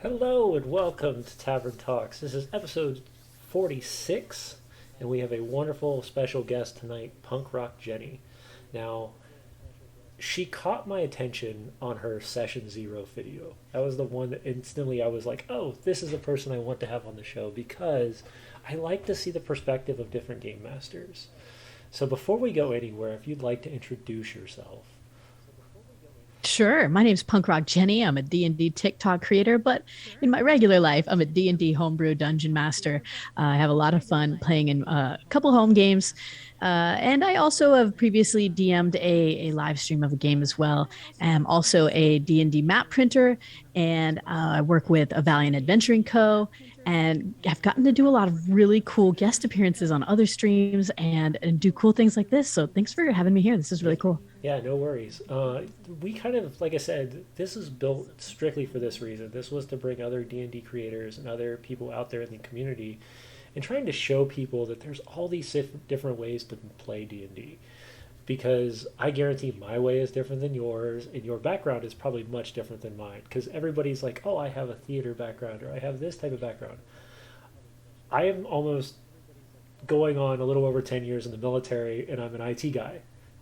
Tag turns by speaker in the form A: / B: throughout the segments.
A: Hello and welcome to Tavern Talks. This is episode 46, and we have a wonderful special guest tonight, Punk Rock Jenny. Now, she caught my attention on her Session Zero video. That was the one that instantly I was like, oh, this is a person I want to have on the show because I like to see the perspective of different game masters. So before we go anywhere, if you'd like to introduce yourself.
B: Sure. My name's Punk Rock Jenny. I'm a D&D TikTok creator, but in my regular life, I'm a D&D homebrew dungeon master. I have a lot of fun playing in a couple home games. And I also have previously DM'd a live stream of a game as well. I'm also a D&D map printer, and I work with a Valiant Adventuring Co. And I've gotten to do a lot of really cool guest appearances on other streams and do cool things like this. So thanks for having me here. This is really cool.
A: Yeah, no worries. We kind of, like I said, this is built strictly for this reason. This was to bring other D&D creators and other people out there in the community and trying to show people that there's all these different ways to play D&D. Because I guarantee my way is different than yours, and your background is probably much different than mine. Because everybody's like, oh, I have a theater background, or I have this type of background. I am almost going on a little over 10 years in the military, and I'm an IT guy.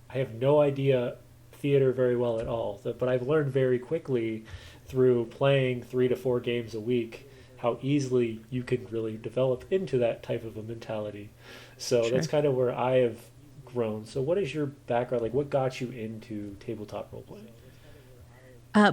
A: I have no idea theater very well at all, but I've learned very quickly through playing 3 to 4 games a week how easily you can really develop into that type of a mentality. So that's
B: Sure.
A: kind of where I have grown. So what is your background? Like, what got you into tabletop role playing?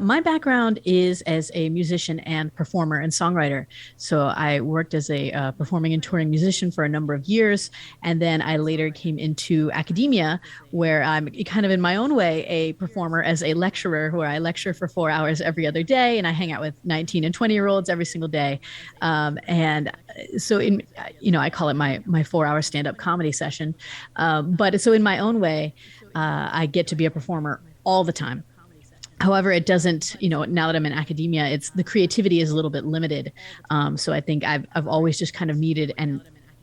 B: My background is as a musician and performer and songwriter. So I worked as a performing and touring musician for a number of years. And then I later came into academia, where I'm kind of in my own way a performer as a lecturer, where I lecture for 4 hours every other day. And I hang out with 19 and 20-year-olds every single day. And so, I call it my 4 hour stand up comedy session. But so in my own way, I get to be a performer all the time. However, it doesn't, now that I'm in academia, it's the creativity is a little bit limited. So I think I've always just kind of needed an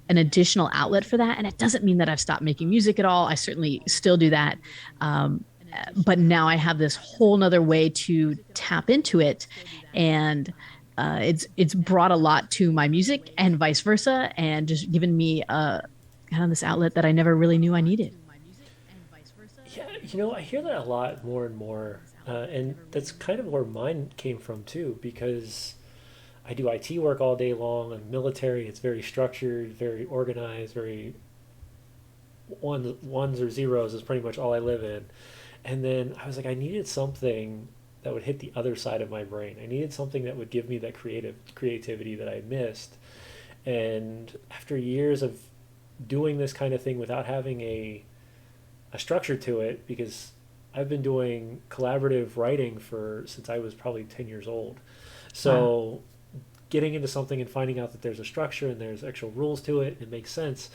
B: additional outlet for that. And it doesn't mean that I've stopped making music at all. I certainly still do that. But now I have this whole nother way to tap into it. And it's brought a lot to my music and vice versa, and just given me kind of this outlet that I never really knew I needed.
A: Yeah, I hear that a lot more and more. And that's kind of where mine came from too, because I do IT work all day long. I'm military. It's very structured, very organized, very ones or zeros is pretty much all I live in. And then I was like, I needed something that would hit the other side of my brain. I needed something that would give me that creativity that I missed. And after years of doing this kind of thing without having a structure to it, because I've been doing collaborative writing for since I was probably 10 years old.
B: Wow.
A: So getting into something and finding out that there's a structure and there's actual rules to it, it makes sense.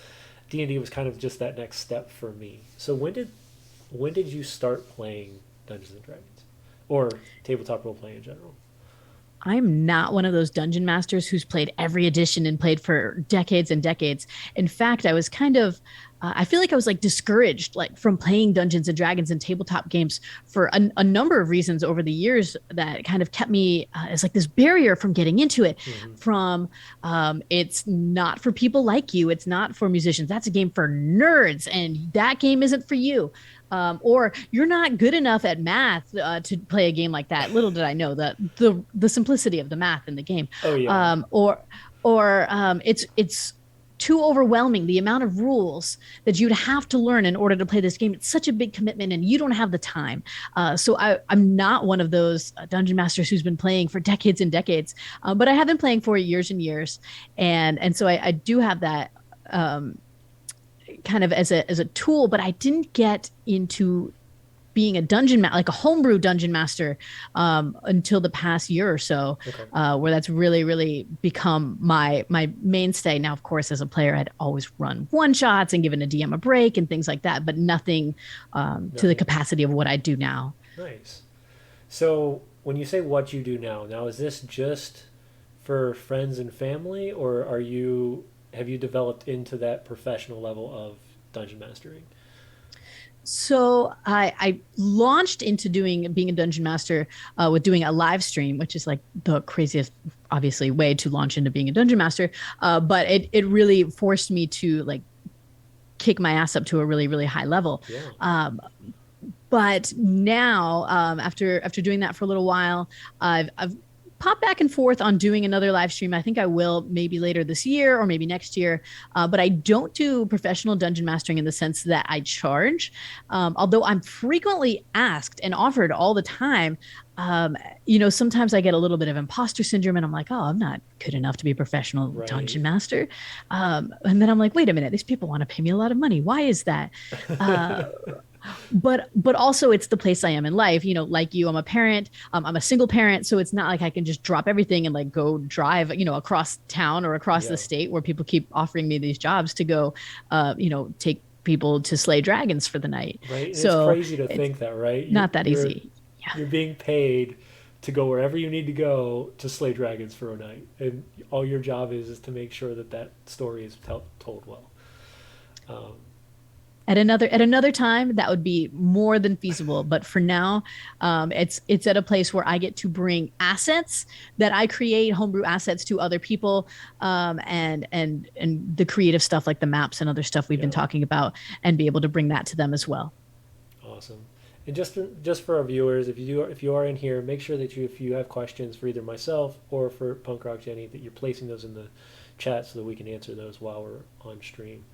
A: D&D was kind of just that next step for me. So when did you start playing Dungeons and Dragons or tabletop role playing in general?
B: I'm not one of those dungeon masters who's played every edition and played for decades and decades. In fact, I was kind of I feel like I was like discouraged like from playing Dungeons and Dragons and tabletop games for a number of reasons over the years that kind of kept me as like this barrier from getting into it.
A: Mm-hmm.
B: From it's not for people like you, it's not for musicians. That's a game for nerds, and that game isn't for you. Or you're not good enough at math to play a game like that. Little did I know that the simplicity of the math in the game,
A: Oh yeah,
B: or it's too overwhelming. The amount of rules that you'd have to learn in order to play this game, it's such a big commitment, and you don't have the time. So I'm not one of those dungeon masters who's been playing for decades and decades, but I have been playing for years and years, and so I do have that. Kind of as a tool, but I didn't get into being a like a homebrew dungeon master until the past year or so,
A: okay.
B: where that's really become my mainstay. Now, of course, as a player, I'd always run one shots and given a DM a break and things like that, but nothing to the
A: Nothing.
B: capacity of what I do now.
A: Nice. So when you say what you do now is this just for friends and family, or have you developed into that professional level of dungeon mastering?
B: So I launched into being a dungeon master with doing a live stream, which is like the craziest, obviously, way to launch into being a dungeon master. But it really forced me to like kick my ass up to a really high level.
A: Yeah.
B: Um, but now, after doing that for a little while, I've popped back and forth on doing another live stream. I think I will maybe later this year or maybe next year. But I don't do professional dungeon mastering in the sense that I charge. Although I'm frequently asked and offered all the time. Um, sometimes I get a little bit of imposter syndrome and I'm like, oh, I'm not good enough to be a professional
A: Right.
B: dungeon master. And then I'm like, wait a minute, these people want to pay me a lot of money. Why is that? Uh, but also it's the place I am in life. Like you, I'm a parent. I'm a single parent, so it's not like I can just drop everything and like go drive, across town or across the
A: Yeah.
B: state where people keep offering me these jobs to go, take people to slay dragons for the night.
A: Right. And it's
B: So
A: crazy to
B: it's
A: think that, right?
B: not that easy. Yeah.
A: You're being paid to go wherever you need to go to slay dragons for a night, and all your job is to make sure that that story is told well. Um,
B: At another time, that would be more than feasible. But for now, it's at a place where I get to bring assets that I create, homebrew assets to other people, and the creative stuff like the maps and other stuff we've been
A: yeah.
B: talking about, and be able to bring that to them as well.
A: Awesome. And just for our viewers, if you are in here, make sure that if you have questions for either myself or for Punk Rock Jenny, that you're placing those in the chat so that we can answer those while we're on stream.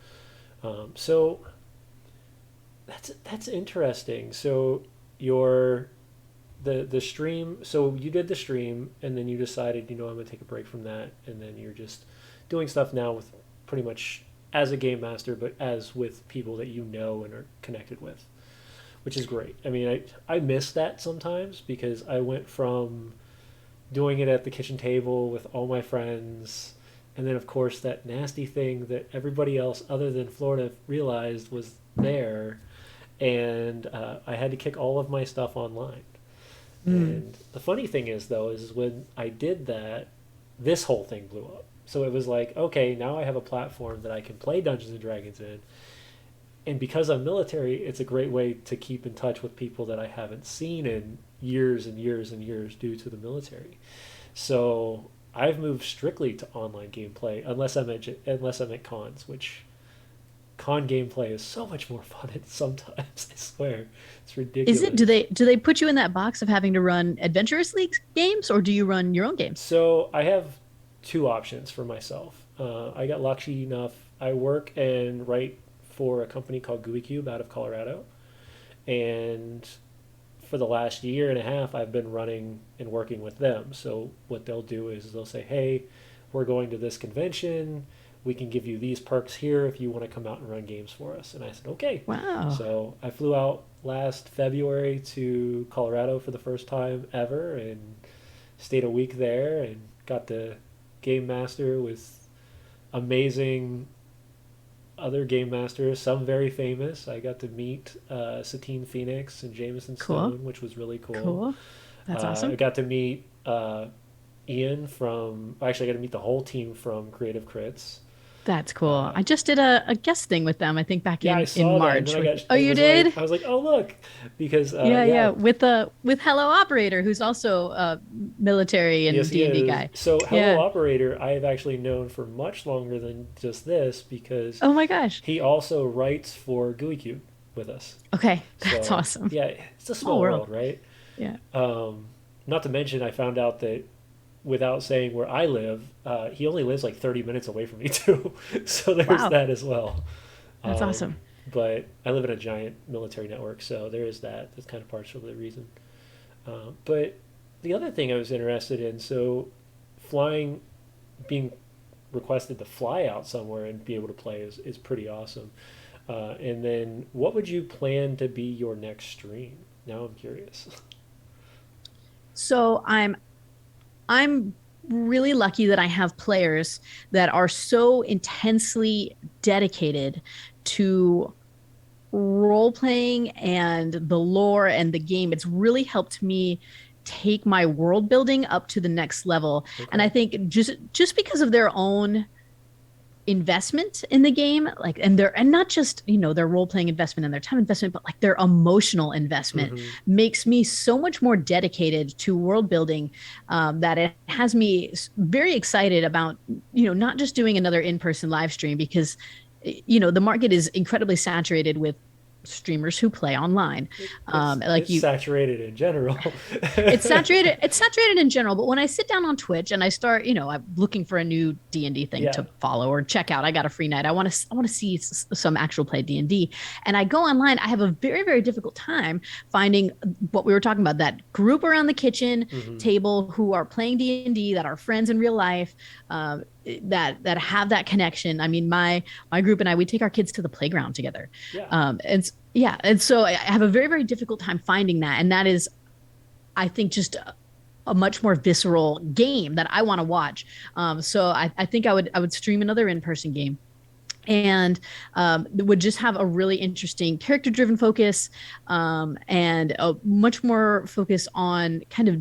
A: So that's interesting. So your the stream. So you did the stream, and then you decided, I'm gonna take a break from that, and then you're just doing stuff now with pretty much as a game master, but as with people that you know and are connected with, which is great. I mean, I miss that sometimes because I went from doing it at the kitchen table with all my friends, and then of course that nasty thing that everybody else other than Florida realized was there, and I had to kick all of my stuff online.
B: Mm.
A: And the funny thing is, though, is when I did that, this whole thing blew up. So it was like, okay, now I have a platform that I can play Dungeons and Dragons in, and because I'm military, it's a great way to keep in touch with people that I haven't seen in years and years and years due to the military. So I've moved strictly to online gameplay, unless I'm at cons, which con gameplay is so much more fun. Sometimes I swear it's
B: Is it? Do
A: ridiculous.
B: they put you in that box of having to run Adventurous League games, or do you run your own games?
A: So I have two options for myself. I got lucky enough. I work and write for a company called GUI Cube out of Colorado, and for the last year and a half, I've been running and working with them. So what they'll do is they'll say, "Hey, we're going to this convention. We can give you these perks here if you want to come out and run games for us." And I said, "Okay."
B: Wow,
A: So I flew out last February to Colorado for the first time ever and stayed a week there and got to game master with amazing other game masters, some very famous. I got to meet Satine Phoenix and Jameson
B: cool,
A: Stone, which was really cool.
B: cool. That's
A: I
B: awesome.
A: got to meet Ian from. Actually, I got to meet the whole team from Creative Crits.
B: That's cool.
A: Uh,
B: I just did a guest thing with them, I think back
A: yeah, I
B: in
A: saw that, and then
B: March.
A: I got.
B: Oh,
A: It
B: you
A: was like
B: did?
A: I was like, oh look, because
B: Yeah,
A: yeah,
B: yeah. With Hello Operator, who's also a military
A: yes,
B: and
A: he
B: D&D
A: is.
B: guy.
A: So Hello
B: Yeah.
A: Operator, I have actually known for much longer than just this because
B: Oh my gosh.
A: he also writes for GUI Cube with us.
B: Okay. That's
A: So
B: awesome.
A: yeah, it's a
B: Small
A: small
B: world.
A: world, right?
B: Yeah.
A: Not to mention, I found out that without saying where I live, he only lives like 30 minutes away from me too. So there's
B: Wow.
A: that as well.
B: That's
A: Um,
B: awesome.
A: but I live in a giant military network, so there is that. That's kind of partially the reason. But the other thing I was interested in, so flying, being requested to fly out somewhere and be able to play is pretty awesome. And then what would you plan to be your next stream? Now I'm curious.
B: So I'm really lucky that I have players that are so intensely dedicated to role playing and the lore and the game. It's really helped me take my world building up to the next level. And
A: Okay.
B: I think just because of their own investment in the game, like, and not just, their role playing investment and their time investment, but like their emotional investment
A: Hmm.
B: makes me so much more dedicated to world building, that it has me very excited about, not just doing another in-person live stream, because the market is incredibly saturated with streamers who play online. Like
A: It's
B: you
A: saturated in general.
B: it's saturated in general, but when I sit down on Twitch and I start, I'm looking for a new D&D thing
A: Yeah.
B: to follow or check out. I got a free night. I want to see some actual play D&D. And I go online, I have a very very difficult time finding what we were talking about, that group around the kitchen
A: Hmm.
B: table who are playing D&D, that are friends in real life, that have that connection. I mean, my group and I, we take our kids to the playground together.
A: Yeah.
B: And yeah, and so I have a very very difficult time finding that, and that is, I think, just a much more visceral game that I want to watch. So I think I would stream another in person game, and would just have a really interesting character driven focus, and a much more focus on kind of,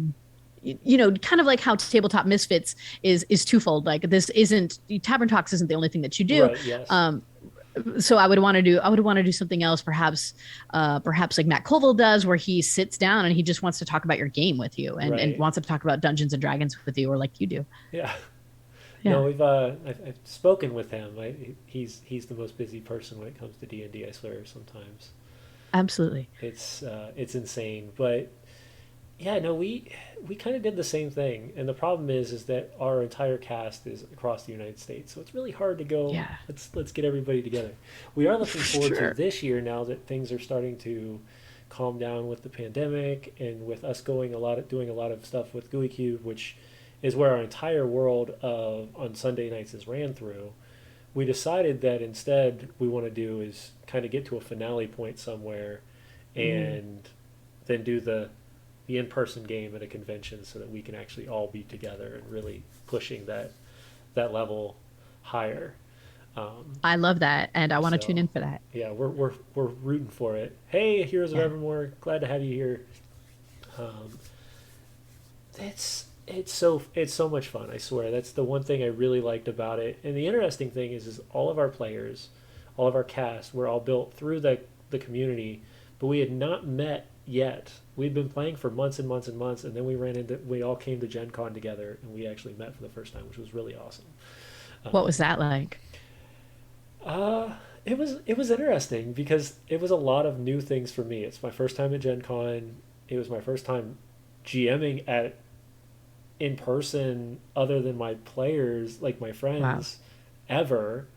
B: kind of like how tabletop misfits is twofold. Like, this isn't, Tavern Talks isn't the only thing that you do.
A: Right. Yes.
B: um so I would want to do something else, perhaps like Matt Colville does, where he sits down and he just wants to talk about your game with you, and
A: Right.
B: wants to talk about Dungeons and Dragons with you, or like you do.
A: Yeah. No,
B: Yeah,
A: I've spoken with him. He's the most busy person when it comes to D&D. I swear. Sometimes
B: absolutely.
A: it's insane, but yeah, no, we kind of did the same thing, and the problem is that our entire cast is across the United States, so it's really hard to go.
B: Yeah,
A: Let's get everybody together. We are looking forward to
B: sure.
A: this year now that things are starting to calm down with the pandemic, and with us doing a lot of stuff with GUI Cube, which is where our entire world of on Sunday nights is ran through. We decided that instead we want to do is kind of get to a finale point somewhere,
B: Mm.
A: and then do the in-person game at a convention so that we can actually all be together and really pushing that level higher. Um,
B: I love that, and I want to tune
A: so
B: in for that.
A: yeah, we're rooting for it. Hey, Heroes of
B: Yeah.
A: Evermore, glad to have you here. Um, it's so much fun. I swear, that's the one thing I really liked about it. And the interesting thing is all of our players, all of our cast, were all built through the community, but we had not met yet. We'd been playing for months and months and months, and then we all came to Gen Con together, and we actually met for the first time, which was really awesome.
B: What
A: Um,
B: was that like?
A: uh, it was interesting because it was a lot of new things for me. It's my first time at Gen Con. It was my first time GMing at in person other than my players, like my
B: Wow.
A: friends, ever.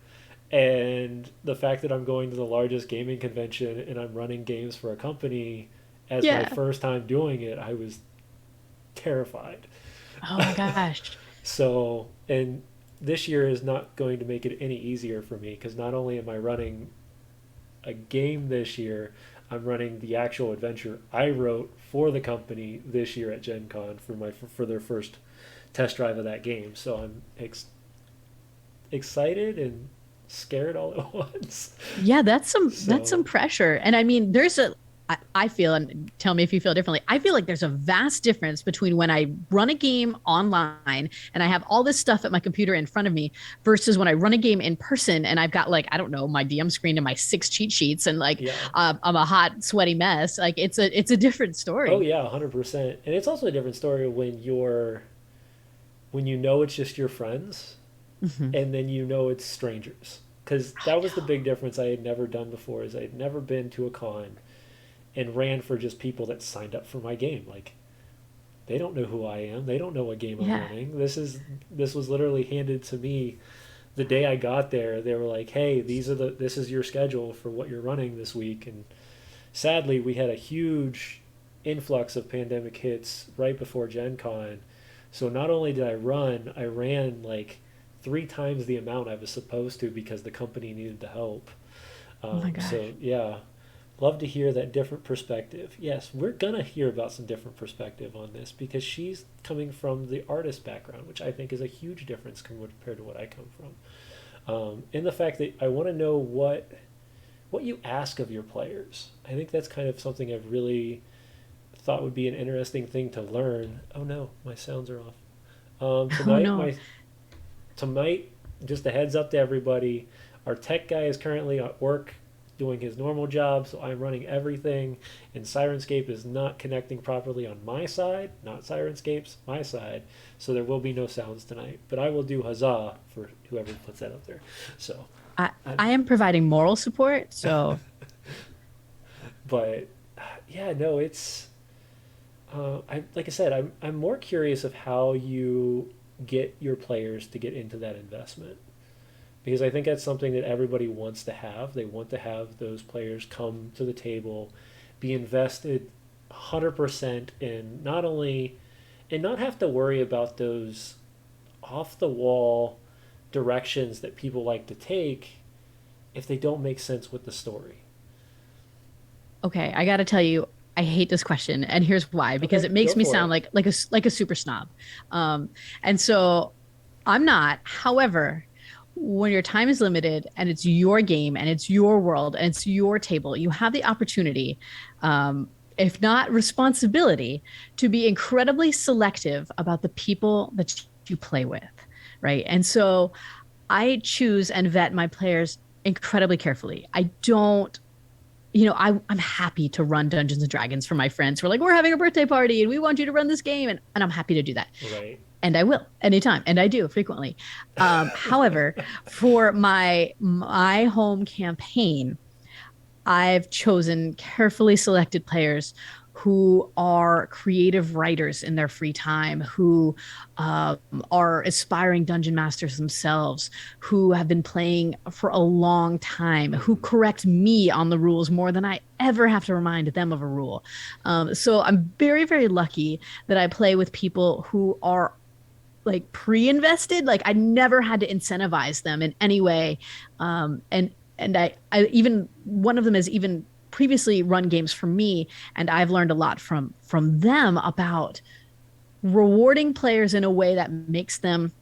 A: And the fact that I'm going to the largest gaming convention and I'm running games for a company as my
B: Yeah.
A: first time doing it, I was terrified.
B: Oh my gosh.
A: So, and this year is not going to make it any easier for me because not only am I running a game this year, I'm running the actual adventure I wrote for the company this year at Gen Con for their first test drive of that game. So I'm excited and scared all at once.
B: Yeah, that's some
A: So
B: pressure. And I mean, I feel, and tell me if you feel differently. I feel like there's a vast difference between when I run a game online and I have all this stuff at my computer in front of me, versus when I run a game in person and I've got, like, I don't know, my DM screen and my six cheat sheets, and like,
A: yeah.
B: I'm a hot, sweaty mess. Like, it's a different
A: Oh
B: story.
A: yeah, 100%. And it's also a different story when you know it's just your friends
B: Hmm.
A: and then you know it's strangers. Because
B: I
A: that was the
B: know.
A: big difference I had never done before is I had never been to a con and ran for just people that signed up for my game. Like they don't know who I am. They don't know what game I'm
B: Yeah.
A: running. This was literally handed to me the day I got there. They were like, "Hey, this is your schedule for what you're running this week." And sadly, we had a huge influx of pandemic hits right before Gen Con. So not only did I ran like 3 times the amount I was supposed to because the company needed the help.
B: Oh my
A: So
B: gosh.
A: yeah, love to hear that different perspective. Yes, we're gonna hear about some different perspective on this because she's coming from the artist background, which I think is a huge difference compared to what I come from. In the fact that I want to know what you ask of your players. I think that's kind of something I've really thought would be an interesting thing to learn. Oh no, my sounds are off.
B: Oh
A: Tonight
B: no.
A: my tonight just a heads up to everybody. Our tech guy is currently at work doing his normal job, so I'm running everything, and Sirenscape is not connecting properly on my side, not Sirenscape's, my side, so there will be no sounds tonight. But I will do huzzah for whoever puts that up there. So,
B: I
A: I'm,
B: I am providing moral support, so
A: but yeah, no, it's I like I said, I'm more curious of how you get your players to get into that investment, because I think that's something that everybody wants to have. They want to have those players come to the table, be invested 100% in not only, and not have to worry about those off the wall directions that people like to take if they don't make sense with the story.
B: okay, I got to tell you, I hate this question, and here's why: because
A: Okay,
B: it
A: go
B: makes me
A: for
B: sound
A: it.
B: like a super snob, um, and so I'm not. However, when your time is limited and it's your game and it's your world and it's your table, you have the opportunity, if not responsibility, to be incredibly selective about the people that you play with, right? And so I choose and vet my players incredibly carefully. I don't I'm happy to run Dungeons and Dragons for my friends who are like, we're having a birthday party and we want you to run this game. And I'm happy to do that.
A: Right.
B: And I will anytime. And I do frequently. However, for my home campaign, I've chosen carefully selected players who are creative writers in their free time, who um, are aspiring dungeon masters themselves, who have been playing for a long time, who
A: Mm-hmm.
B: correct me on the rules more than I ever have to remind them of a rule. So I'm very, very lucky that I play with people who are like pre-invested. Like I never had to incentivize them in any way. And I even one of them has even previously run games for me, and I've learned a lot from them about rewarding players in a way that makes them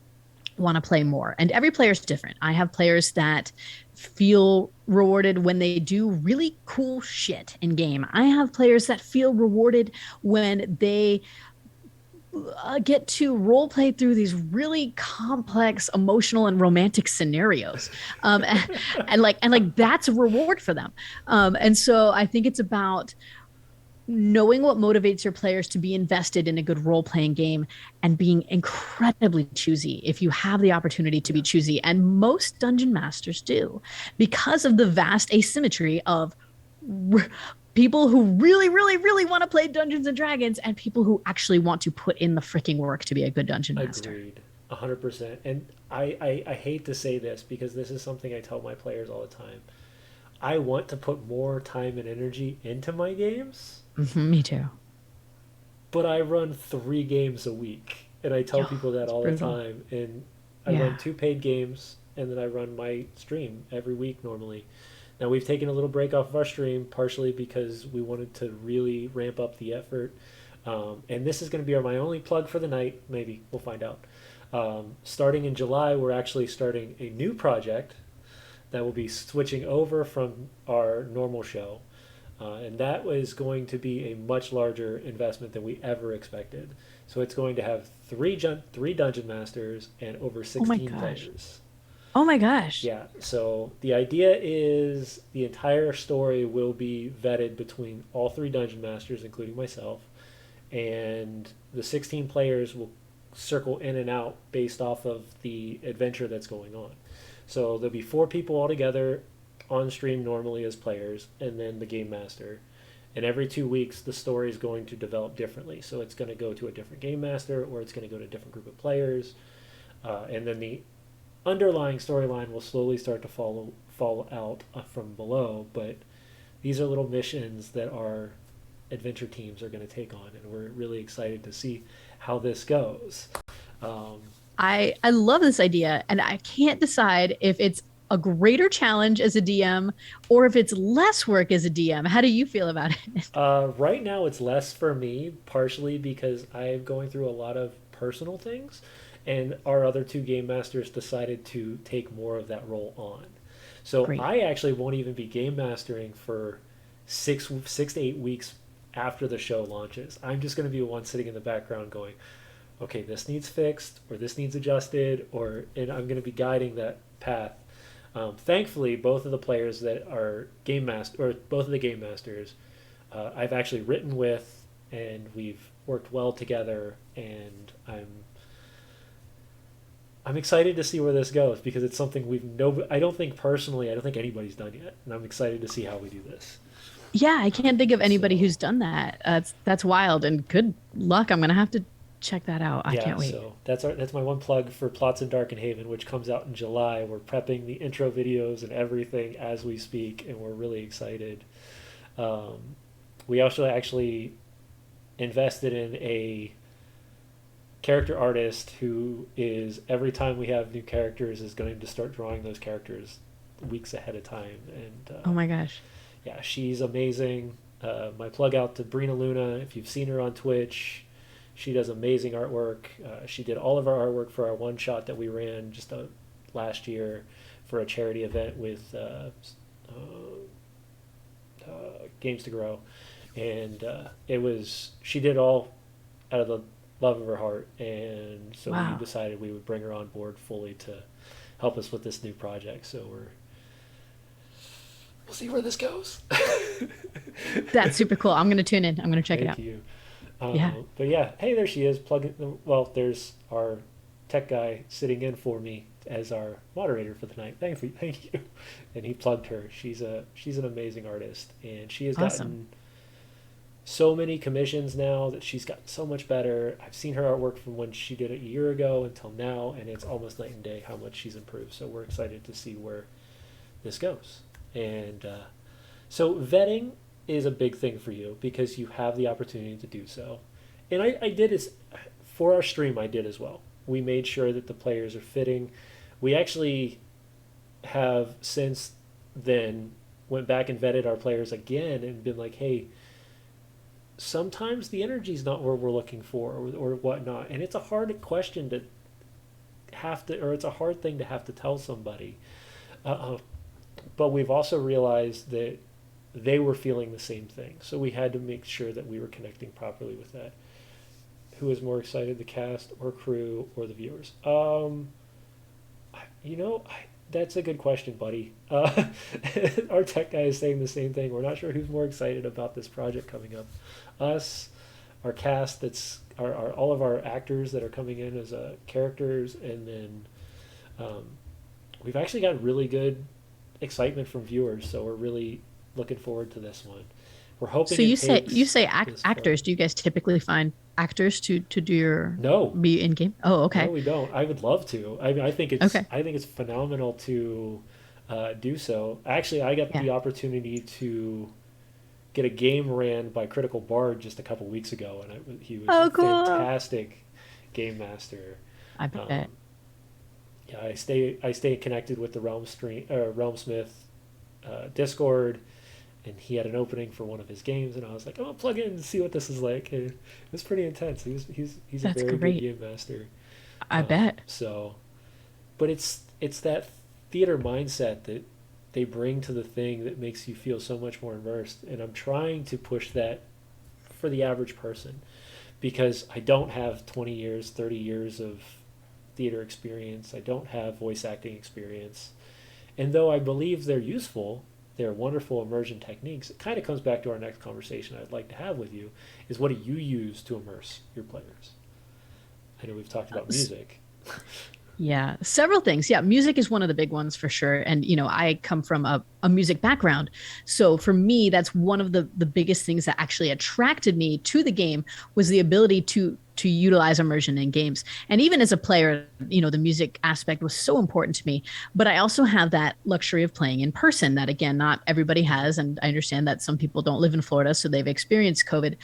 B: want to play more. And every player is different. I have players that feel rewarded when they do really cool shit in game. I have players that feel rewarded when they get to role play through these really complex emotional and romantic scenarios, and that's a reward for them. And so I think it's about knowing what motivates your players to be invested in a good role playing game and being incredibly choosy if you have the opportunity to be
A: Yeah.
B: choosy. And most dungeon masters do, because of the vast asymmetry of people who really, really, really want to play Dungeons and Dragons and people who actually want to put in the freaking work to be a good dungeon master.
A: Agreed. 100%. And I hate to say this because this is something I tell my players all the time. I want to put more time and energy into my games,
B: Mm-hmm, me too.
A: but I run 3 games a week. And I tell
B: Yo,
A: people that
B: it's
A: all the
B: brutal.
A: time. And I run
B: Yeah.
A: 2 paid games, and then I run my stream every week normally. Now, we've taken a little break off of our stream, partially because we wanted to really ramp up the effort. And this is going to be my only plug for the night. Maybe we'll find out. Starting in July, we're actually starting a new project that will be switching over from our normal show. And that was going to be a much larger investment than we ever expected. So it's going to have three dungeon masters and over
B: Oh my
A: 16
B: gosh.
A: players.
B: Oh my gosh.
A: Yeah, so the idea is the entire story will be vetted between all 3 dungeon masters, including myself, and the 16 players will circle in and out based off of the adventure that's going on. So there'll be 4 people altogether on stream normally as players, and then the game master. And every 2 weeks, the story is going to develop differently. So it's going to go to a different game master, or it's going to go to a different group of players, and then the underlying storyline will slowly start to fall out from below. But these are little missions that our adventure teams are going to take on, and we're really excited to see how this goes. Um,
B: I love this idea, and I can't decide if it's a greater challenge as a DM or if it's less work as a DM. How do you feel about it?
A: right now, it's less for me, partially because I'm going through a lot of personal things, and our other 2 game masters decided to take more of that role on. So
B: Great.
A: I actually won't even be game mastering for 6 to 8 weeks after the show launches. I'm just going to be the one sitting in the background going, okay, this needs fixed or this needs adjusted, and I'm going to be guiding that path. Thankfully, both of the players that are game master, or both of the game masters, I've actually written with, and we've worked well together, and I'm excited to see where this goes because it's something I don't think personally, I don't think anybody's done yet, and I'm excited to see how we do this.
B: Yeah, I can't think of anybody
A: So
B: who's done that. That's wild and good luck. I'm gonna have to check that out. I
A: yeah,
B: can't wait.
A: so that's my one plug for Plots in Darkenhaven, which comes out in July. We're prepping the intro videos and everything as we speak, and we're really excited. Um, we also actually invested in a character artist who is every time we have new characters is going to start drawing those characters weeks ahead of time, and
B: Oh my gosh.
A: yeah, she's amazing. My plug out to Brina Luna. If you've seen her on Twitch, she does amazing artwork. She did all of our artwork for our one shot that we ran just last year for a charity event with Games to Grow, and she did all out of the love of her heart, and so we
B: Wow.
A: decided we would bring her on board fully to help us with this new project. So we'll see where this goes.
B: That's super cool. I'm gonna tune in. I'm gonna check it
A: Thank
B: out.
A: you.
B: Yeah.
A: But yeah, hey, there she is. Well, there's our tech guy sitting in for me as our moderator for the night. Thank you. And he plugged her. She's an amazing artist, and she has
B: Awesome.
A: gotten so many commissions now that she's gotten so much better. I've seen her artwork from when she did it a year ago until now, and it's almost night and day how much she's improved. So we're excited to see where this goes. And so vetting is a big thing for you because you have the opportunity to do so. And I did as for our stream. I did as well. We made sure that the players are fitting. We actually have since then went back and vetted our players again and been like, hey, sometimes the energy's not where we're looking for or whatnot, and it's a hard question to or it's a hard thing to have to tell somebody. Uh, but we've also realized that they were feeling the same thing. So we had to make sure that we were connecting properly with that. Who is more excited, the cast or crew or the viewers? You know, that's a good question, buddy. Our tech guy is saying the same thing. We're not sure who's more excited about this project coming up. Us, our cast, all of our actors that are coming in as characters, and then um, we've actually got really good excitement from viewers. So we're really looking forward to this one. We're hoping
B: So
A: it
B: you
A: takes
B: say
A: this far.
B: actors. Do you guys typically find actors to do your
A: No,
B: be in game? Oh,
A: no,
B: okay.
A: we don't. I would love to. I mean,
B: Okay.
A: I think it's phenomenal to do so. Actually, I got
B: Yeah.
A: the opportunity to get a game ran by Critical Bard just a couple weeks ago, and he was a
B: Oh, cool.
A: fantastic game master.
B: I
A: Um,
B: bet.
A: yeah, I stay connected with the Realmsmith Discord, and he had an opening for one of his games, and I was like, "Oh, plug in and see what this is like." And it was pretty intense. He's a
B: That's
A: very good
B: great.
A: game master.
B: I bet.
A: So, but it's that theater mindset that they bring to the thing that makes you feel so much more immersed, and I'm trying to push that for the average person because I don't have 20 years, 30 years of theater experience. I don't have voice acting experience. And though I believe they're useful, they're wonderful immersion techniques, it kind of comes back to our next conversation I'd like to have with you is what do you use to immerse your players? I know we've talked about music.
B: Yeah, several things. Yeah, music is one of the big ones for sure. And, I come from a music background. So for me, that's one of the biggest things that actually attracted me to the game was the ability to utilize immersion in games. And even as a player, the music aspect was so important to me. But I also have that luxury of playing in person that, again, not everybody has. And I understand that some people don't live in Florida, so they've experienced COVID.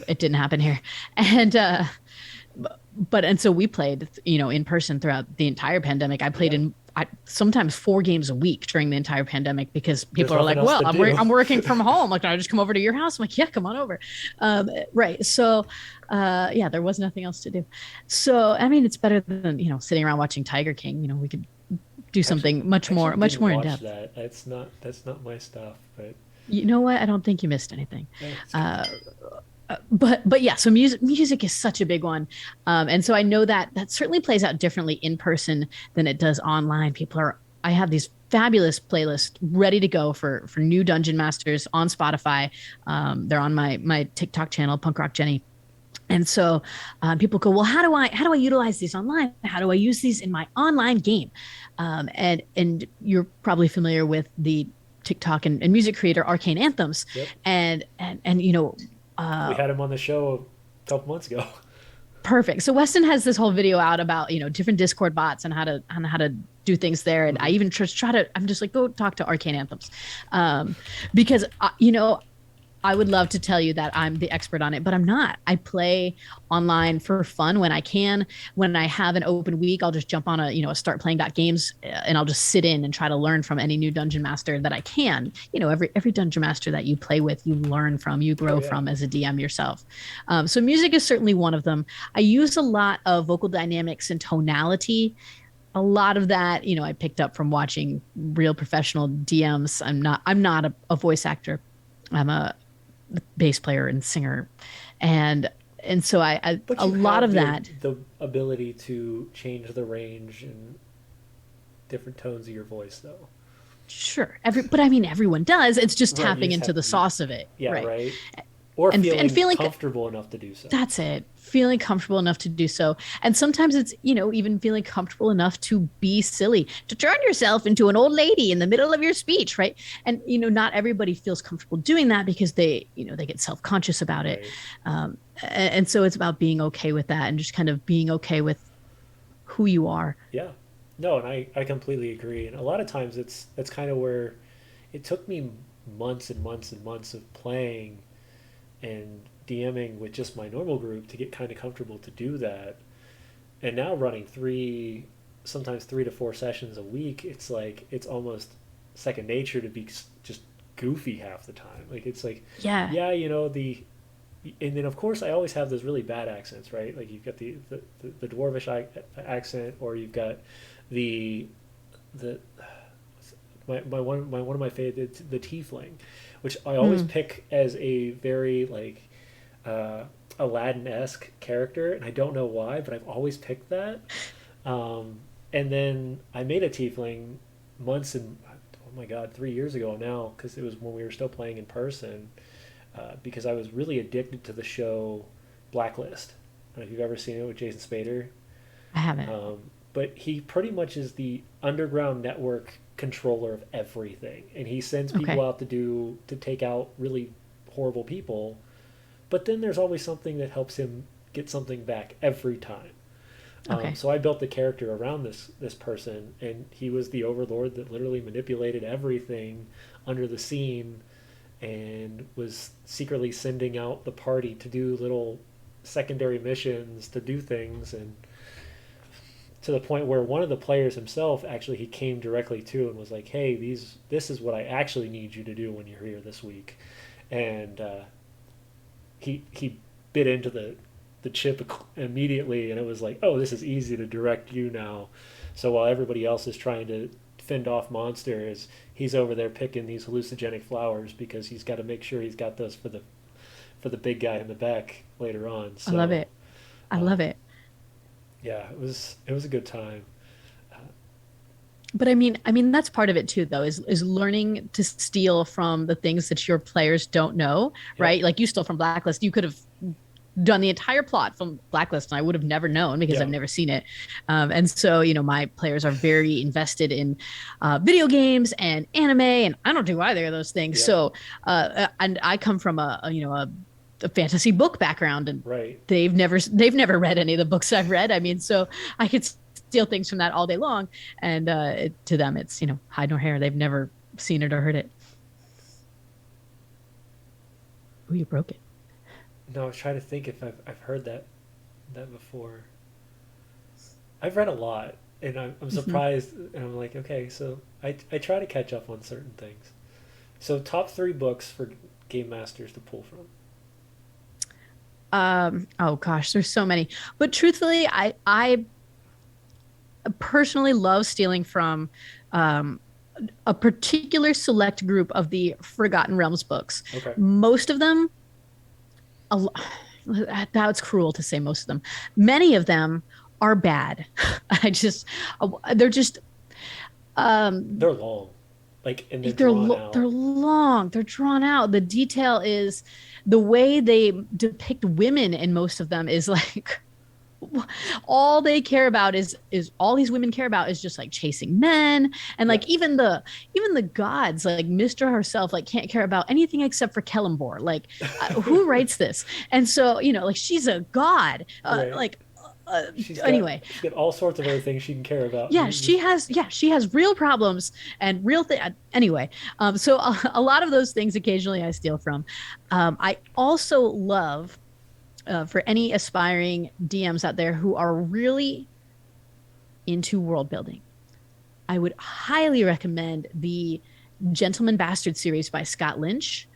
B: It didn't happen here. And, and so we played, in person throughout the entire pandemic. I played
A: Yeah,
B: sometimes 4 games a week during the entire pandemic because
A: there's
B: people are
A: nothing
B: like,
A: else
B: well,
A: to do.
B: I'm working from home. Like, can I just come over to your house? I'm like, yeah, come on over. Right. So, yeah, there was nothing else to do. So, I mean, it's better than, sitting around watching Tiger King. We could do
A: Actually,
B: something
A: I actually
B: much
A: didn't
B: more in
A: watch
B: depth.
A: that. That's not my stuff, but
B: You know what? I don't think you missed anything.
A: that's
B: Uh,
A: good.
B: but yeah, so music is such a big one, and so I know that that certainly plays out differently in person than it does online. People are I have these fabulous playlists ready to go for new dungeon masters on Spotify. They're on my TikTok channel, Punk Rock Jenny. And so people go, well, how do I utilize these online? How do I use these in my online game? And you're probably familiar with the TikTok and music creator Arcane Anthems,
A: Yep.
B: and you know,
A: We
B: uh,
A: had him on the show a couple months ago.
B: perfect. So Weston has this whole video out about different Discord bots and how to do things there. And I
A: Hmm.
B: even try to. I'm just like, go talk to Arcane Anthems, because I would love to tell you that I'm the expert on it, but I'm not. I play online for fun when I can. When I have an open week, I'll just jump on a start playing games, and I'll just sit in and try to learn from any new dungeon master that I can. Every dungeon master that you play with, you learn from, you
A: Oh
B: grow
A: yeah.
B: from as a DM yourself. So music is certainly one of them. I use a lot of vocal dynamics and tonality. A lot of that, I picked up from watching real professional DMs. I'm not a voice actor. I'm a bass player and singer, and so I
A: But
B: a
A: you
B: lot
A: have
B: of that.
A: the ability to change the range and different tones of your voice, though.
B: Sure, but I mean everyone does. It's just
A: Right. You
B: tapping
A: just
B: into
A: have
B: the
A: to be.
B: sauce of it,
A: Yeah.
B: right?
A: Right. Or
B: And
A: feeling
B: feeling
A: comfortable enough to do so.
B: that's it. Feeling comfortable enough to do so. And sometimes it's, even feeling comfortable enough to be silly, to turn yourself into an old lady in the middle of your speech, right? And, not everybody feels comfortable doing that because they get self conscious about it.
A: Right.
B: And so it's about being okay with that and just kind of being okay with who you are.
A: Yeah. No, and I completely agree. And a lot of times that's kind of where it took me months and months and months of playing and DMing with just my normal group to get kind of comfortable to do that. And now running sometimes 3 to 4 sessions a week, it's like it's almost second nature to be just goofy half the time. Like it's like,
B: Yeah.
A: yeah, and then of course I always have those really bad accents, right? Like you've got the dwarvish accent, or you've got the the one of my favorites, the tiefling, which I always
B: Mm.
A: pick as a very like uh, Aladdin-esque character, and I don't know why, but I've always picked that. And then I made a tiefling months and oh my god, 3 years ago now, because it was when we were still playing in person. Because I was really addicted to the show Blacklist. I don't know if you've ever seen it with Jason Spader.
B: I haven't.
A: But he pretty much is the underground network controller of everything, and he sends people
B: Okay.
A: out to take out really horrible people. But then there's always something that helps him get something back every time.
B: Okay.
A: So I built the character around this person, and he was the overlord that literally manipulated everything under the scene, and was secretly sending out the party to do little secondary missions to do things, and to the point where one of the players himself actually he came directly to and was like, "Hey, this is what I actually need you to do when you're here this week," and he bit into the chip immediately, and it was like, "Oh, this is easy to direct you now." So while everybody else is trying to fend off monsters, he's over there picking these hallucinogenic flowers because he's got to make sure he's got those for the big guy in the back later on.
B: I love
A: So
B: it. I love
A: um,
B: it.
A: yeah, it was a good time. Uh,
B: But I mean that's part of it too though is learning to steal from the things that your players don't know,
A: yep.
B: right? Like you stole from Blacklist. You could have done the entire plot from Blacklist, and I would have never known because I've
A: Yeah.
B: never seen it. And so, my players are very invested in video games and anime, and I don't do either of those things.
A: Yep.
B: So, and I come from a fantasy book background, and
A: Right.
B: they've never read any of the books I've read. I mean, so I could steal things from that all day long, and to them, it's hide nor hair. They've never seen it or heard it. Oh, you broke it.
A: No, I was trying to think if I've heard that before. I've read a lot, and I'm
B: Mhm.
A: surprised, and I'm like, okay, so I try to catch up on certain things. So top three books for game masters to pull from.
B: Oh gosh, there's so many. But truthfully, I personally love stealing from um a particular select group of the Forgotten Realms books.
A: Okay.
B: Most of them a, that's cruel to say most of them. Many of them are bad. I just they're just um
A: They're long, like, and they're drawn out.
B: they're long, they're drawn out. The detail is the way they depict women in most of them is like all they care about is all these women care about is just like chasing men, and
A: Yeah,
B: like even the gods like Mr. herself like can't care about anything except for Kellenbor. Like who writes this? And so like she's a god,
A: right.
B: like
A: She's got
B: anyway.
A: she's got all sorts of other things she can care about. And
B: She has real problems and real thing anyway. So a lot of those things occasionally I steal from. I also love for any aspiring DMs out there who are really into world building, I would highly recommend the Gentleman Bastard series by Scott Lynch.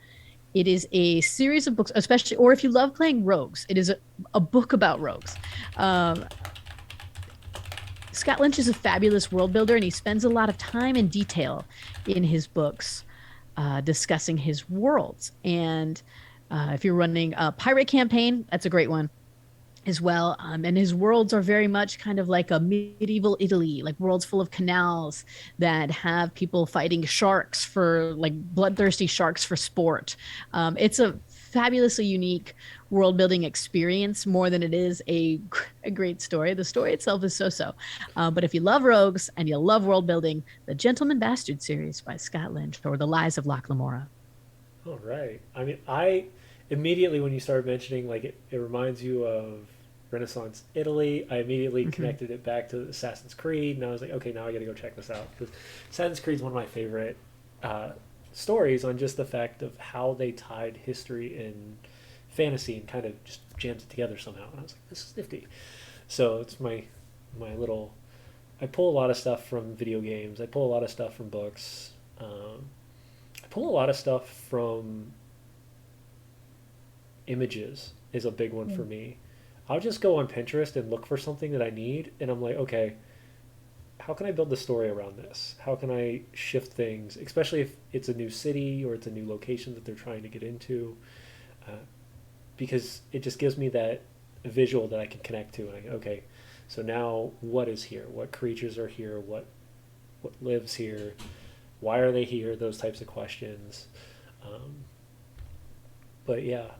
B: It is a series of books, especially, or if you love playing rogues, it is a book about rogues. Um, Scott Lynch is a fabulous world builder, and he spends a lot of time and detail in his books discussing his worlds. And if you're running a pirate campaign, that's a great one as well. And his worlds are very much kind of like a medieval Italy, like worlds full of canals that have people fighting sharks for like bloodthirsty sharks for sport. It's a fabulously unique world building experience more than it is a great story. The story itself is so so. But if you love rogues and you love world building, the Gentleman Bastard series by Scott Lynch or The Lies of Locke Lamora.
A: all right. I mean, I immediately when you started mentioning like it reminds you of Renaissance Italy. I immediately
B: Mm-hmm.
A: connected it back to Assassin's Creed, and I was like, okay, now I got to go check this out because Assassin's Creed is one of my favorite uh, stories on just the fact of how they tied history and fantasy and kind of just jammed it together somehow. And I was like, this is nifty. So it's my little. I pull a lot of stuff from video games. I pull a lot of stuff from books. I pull a lot of stuff from images is a big one
B: Yeah.
A: for me. I'll just go on Pinterest and look for something that I need, and I'm like, okay, how can I build the story around this? How can I shift things, especially if it's a new city or it's a new location that they're trying to get into? Uh, because it just gives me that visual that I can connect to, and I go, okay, so now what is here? What creatures are here? What lives here? Why are they here? Those types of questions. Um, but yeah,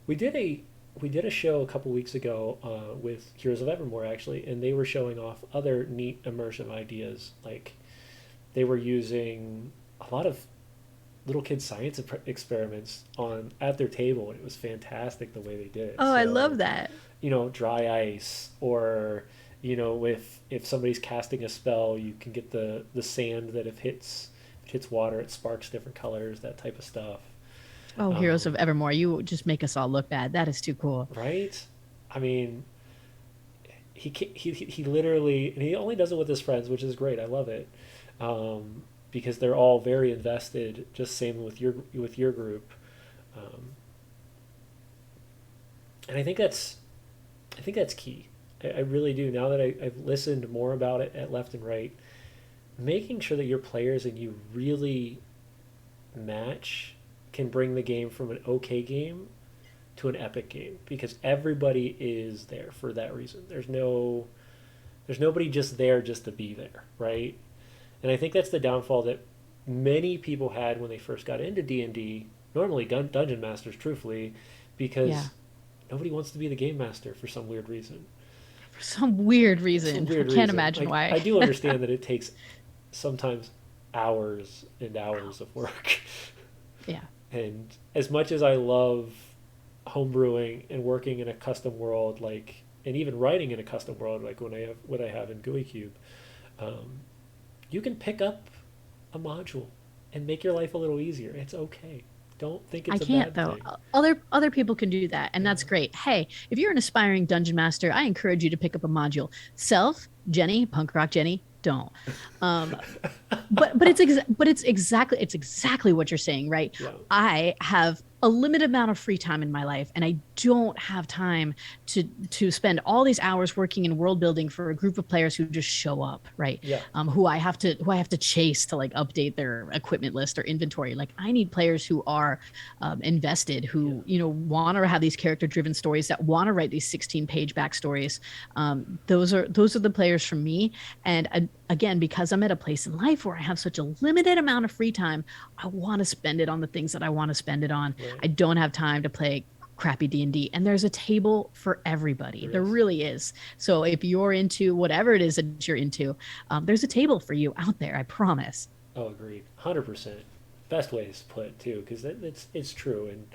A: we did a we did a show a couple weeks ago with Heroes of Evermore actually, and they were showing off other neat immersive ideas. Like they were using a lot of little kid science experiments on at their table, and it was fantastic the way they did it.
B: Oh, I love
A: So
B: that.
A: dry ice, or if somebody's casting a spell, you can get the sand that if it hits water, it sparks different colors, that type of stuff.
B: Oh, Heroes of
A: Um,
B: Evermore. You just make us all look bad. That is too cool.
A: right? I mean, he literally, and he only does it with his friends, which is great. I love it, because they're all very invested. Just same with your group, um, and I think that's key. I really do. Now that I've listened more about it at left and right, making sure that your players and you really match can bring the game from an okay game to an epic game because everybody is there for that reason. There's nobody just there just to be there, right? And I think that's the downfall that many people had when they first got into D&D, normally dungeon masters truthfully,
B: Yeah.
A: because nobody wants to be the game master for some weird reason.
B: For some weird
A: Some
B: reason. I
A: weird
B: can't
A: reason.
B: imagine
A: Like
B: why.
A: I do understand that it takes sometimes hours and hours of work.
B: Yeah.
A: And as much as I love homebrewing and working in a custom world, like, and even writing in a custom world, like when I have what I have in GUI Cube, um, you can pick up a module and make your life a little easier. It's okay. Don't think
B: I
A: it's a
B: can't
A: bad
B: though.
A: thing.
B: Other people can do that, and
A: Yeah.
B: that's great. Hey, if you're an aspiring dungeon master, I encourage you to pick up a module. Self, Jenny, punk rock Jenny, don't. Um, but it's exactly what you're saying, right?
A: Yeah.
B: I have a limited amount of free time in my life, and I don't have time to spend all these hours working in world building for a group of players who just show up, right?
A: Yeah.
B: Who I have to chase to like update their equipment list or inventory. Like I need players who are invested,
A: Yeah.
B: who want to have these character driven stories, that want to write these 16-page backstories. Those are the players for me. And again, because I'm at a place in life where I have such a limited amount of free time, I want to spend it on the things that I want to spend it on.
A: Right.
B: I don't have time to play crappy D&D, and there's a table for everybody.
A: There
B: There
A: is.
B: really is. So if you're into whatever it is that you're into, there's a table for you out there, I promise.
A: Oh, agreed. 100%. Best way to put it too, because it's true, and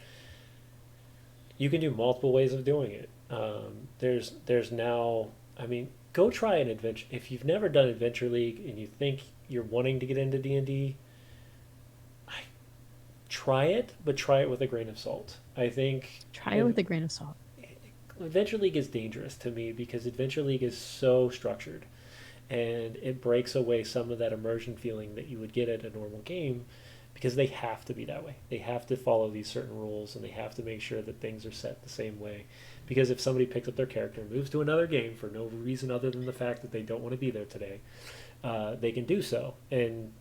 A: you can do multiple ways of doing it. There's now, I mean, go try an adventure. If you've never done Adventure League and you think you're wanting to get into D&D, try it, but try it with a grain of salt. I think
B: Try it with a grain of salt.
A: Adventure League is dangerous to me because Adventure League is so structured and it breaks away some of that immersion feeling that you would get at a normal game because they have to be that way. They have to follow these certain rules and they have to make sure that things are set the same way. Because if somebody picks up their character and moves to another game for no reason other than the fact that they don't want to be there today, they can do so. And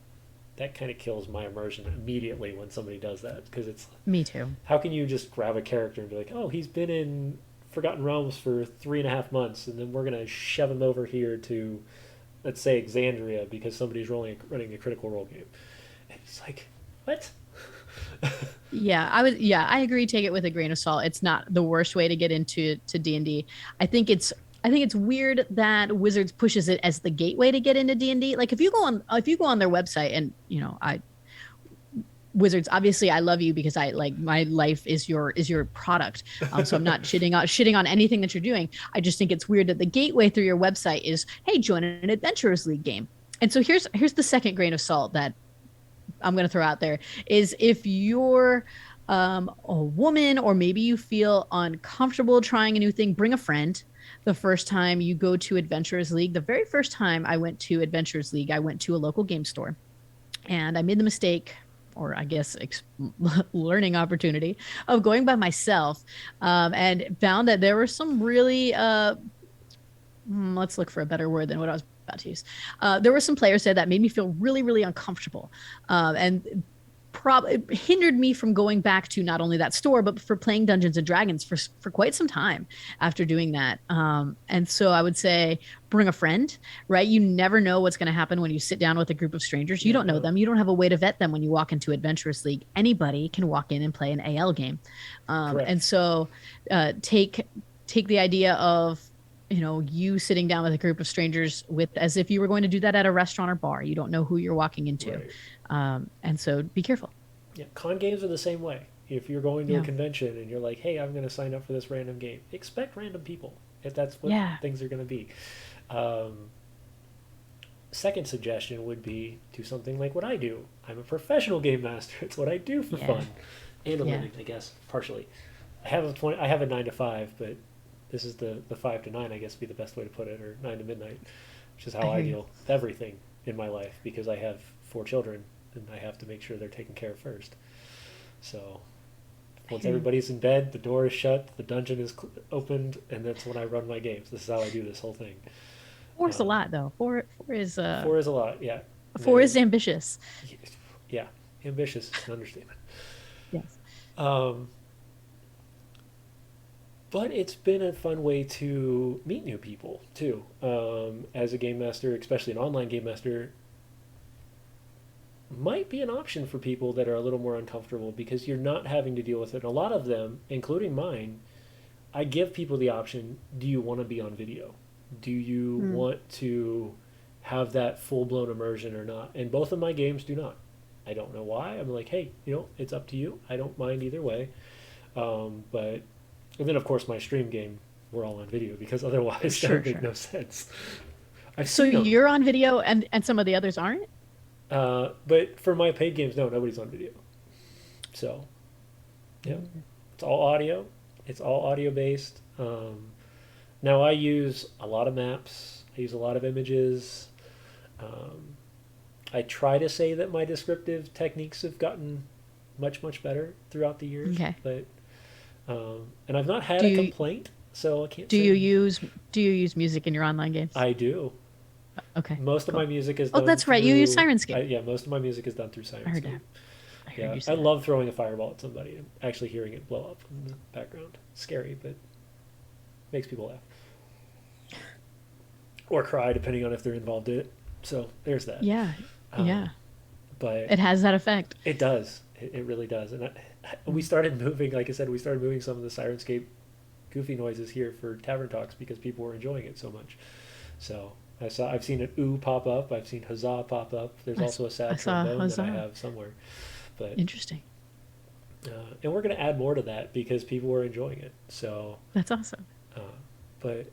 A: that kind of kills my immersion immediately when somebody does that because it's
B: Me too.
A: how can you just grab a character and be like, oh, he's been in Forgotten Realms for 3.5 months, and then we're gonna shove him over here to, let's say, Exandria because somebody's running a Critical Role game. And it's like, what?
B: I agree, take it with a grain of salt. It's not the worst way to get into to D&D. I think it's weird that Wizards pushes it as the gateway to get into D&D. Like if you go on their website, and I Wizards, obviously I love you because I like my life is your product. So I'm not shitting on anything that you're doing. I just think it's weird that the gateway through your website is, hey, join an Adventurers League game. And so here's the second grain of salt that I'm going to throw out there is if you're a woman, or maybe you feel uncomfortable trying a new thing, bring a friend. The first time you go to Adventurers League, the very first time I went to Adventurers League, I went to a local game store and I made the mistake, or I guess learning opportunity, of going by myself, and found that there were some really, let's look for a better word than what I was about to use. There were some players there that made me feel really, really uncomfortable, and probably hindered me from going back to not only that store but for playing Dungeons and Dragons for quite some time after doing that. And so I would say bring a friend, right? You never know what's going to happen when you sit down with a group of strangers. You
A: Yeah,
B: don't know
A: no.
B: them. You don't have a way to vet them when you walk into Adventurous League. Anybody can walk in and play an AL game. And
A: Correct.
B: so take the idea of you sitting down with a group of strangers with as if you were going to do that at a restaurant or bar. You don't know who you're walking into.
A: Right.
B: And so be careful.
A: Yeah, con games are the same way. If you're going to a
B: Yeah.
A: convention and you're like, hey, I'm going to sign up for this random game, expect random people if that's what
B: Yeah.
A: things are going to be. Um, Second suggestion would be do something like what I do. I'm a professional game master. It's what I do for
B: Yeah.
A: fun and a
B: Yeah.
A: living, I guess, partially. I have a 9 to 5, but this is the 5 to 9, I guess, would be the best way to put it, or 9 to midnight, which is
B: I
A: how I
B: hear you.
A: deal with everything in my life because I have 4 children and I have to make sure they're taken care of first. So
B: I
A: once
B: hear you.
A: everybody's in bed, the door is shut, the dungeon is opened, and that's when I run my games. This is how I do this whole thing.
B: Four is a
A: Um,
B: lot though. Four is
A: 4 is a lot, yeah. And
B: four is
A: then,
B: ambitious.
A: yeah, ambitious is an understatement.
B: Yes.
A: Um, but it's been a fun way to meet new people too. As a game master, especially an online game master, might be an option for people that are a little more uncomfortable because you're not having to deal with it. And a lot of them, including mine, I give people the option: do you want to be on video? Do you
B: Mm.
A: want to have that full blown immersion or not? And both of my games do not. I don't know why. I'm like, hey, it's up to you. I don't mind either way. But and then of course my stream game, we're all on video because otherwise that
B: Sure,
A: would make
B: sure.
A: no sense. I've
B: So
A: seen them,
B: you're on video and some of the others aren't?
A: but for my paid games, no, nobody's on video. So yeah,
B: Mm.
A: it's all audio. It's all audio based. Now I use a lot of maps. I use a lot of images. Um, I try to say that my descriptive techniques have gotten much better throughout the years.
B: Okay.
A: But and I've not had
B: Do
A: a
B: you
A: complaint, so I can't
B: do you
A: say
B: use do you use music in your online games?
A: I do.
B: Okay,
A: Most of
B: cool.
A: my music is
B: Oh,
A: done
B: that's right. You use
A: through.
B: Sirenscape.
A: Yeah, most of my music is done through
B: I heard
A: Sirenscape.
B: that. I heard
A: Yeah,
B: you
A: I
B: say that.
A: love throwing a fireball at somebody and actually hearing it blow up in the background. Scary, but makes people laugh or cry depending on if they're involved in it. So there's that.
B: Yeah.
A: Um,
B: Yeah.
A: but
B: It has that effect.
A: it does. It really does. And we started moving, like I said, we started moving some of the Sirenscape goofy noises here for Tavern Talks because people were enjoying it so much. So I've seen an ooh pop up. I've seen huzzah pop up. There's also a
B: I
A: sad
B: saw
A: trombone that I
B: Huzzah.
A: have somewhere. But
B: Interesting.
A: and we're going to add more to that because people were enjoying it. So,
B: That's awesome.
A: uh, but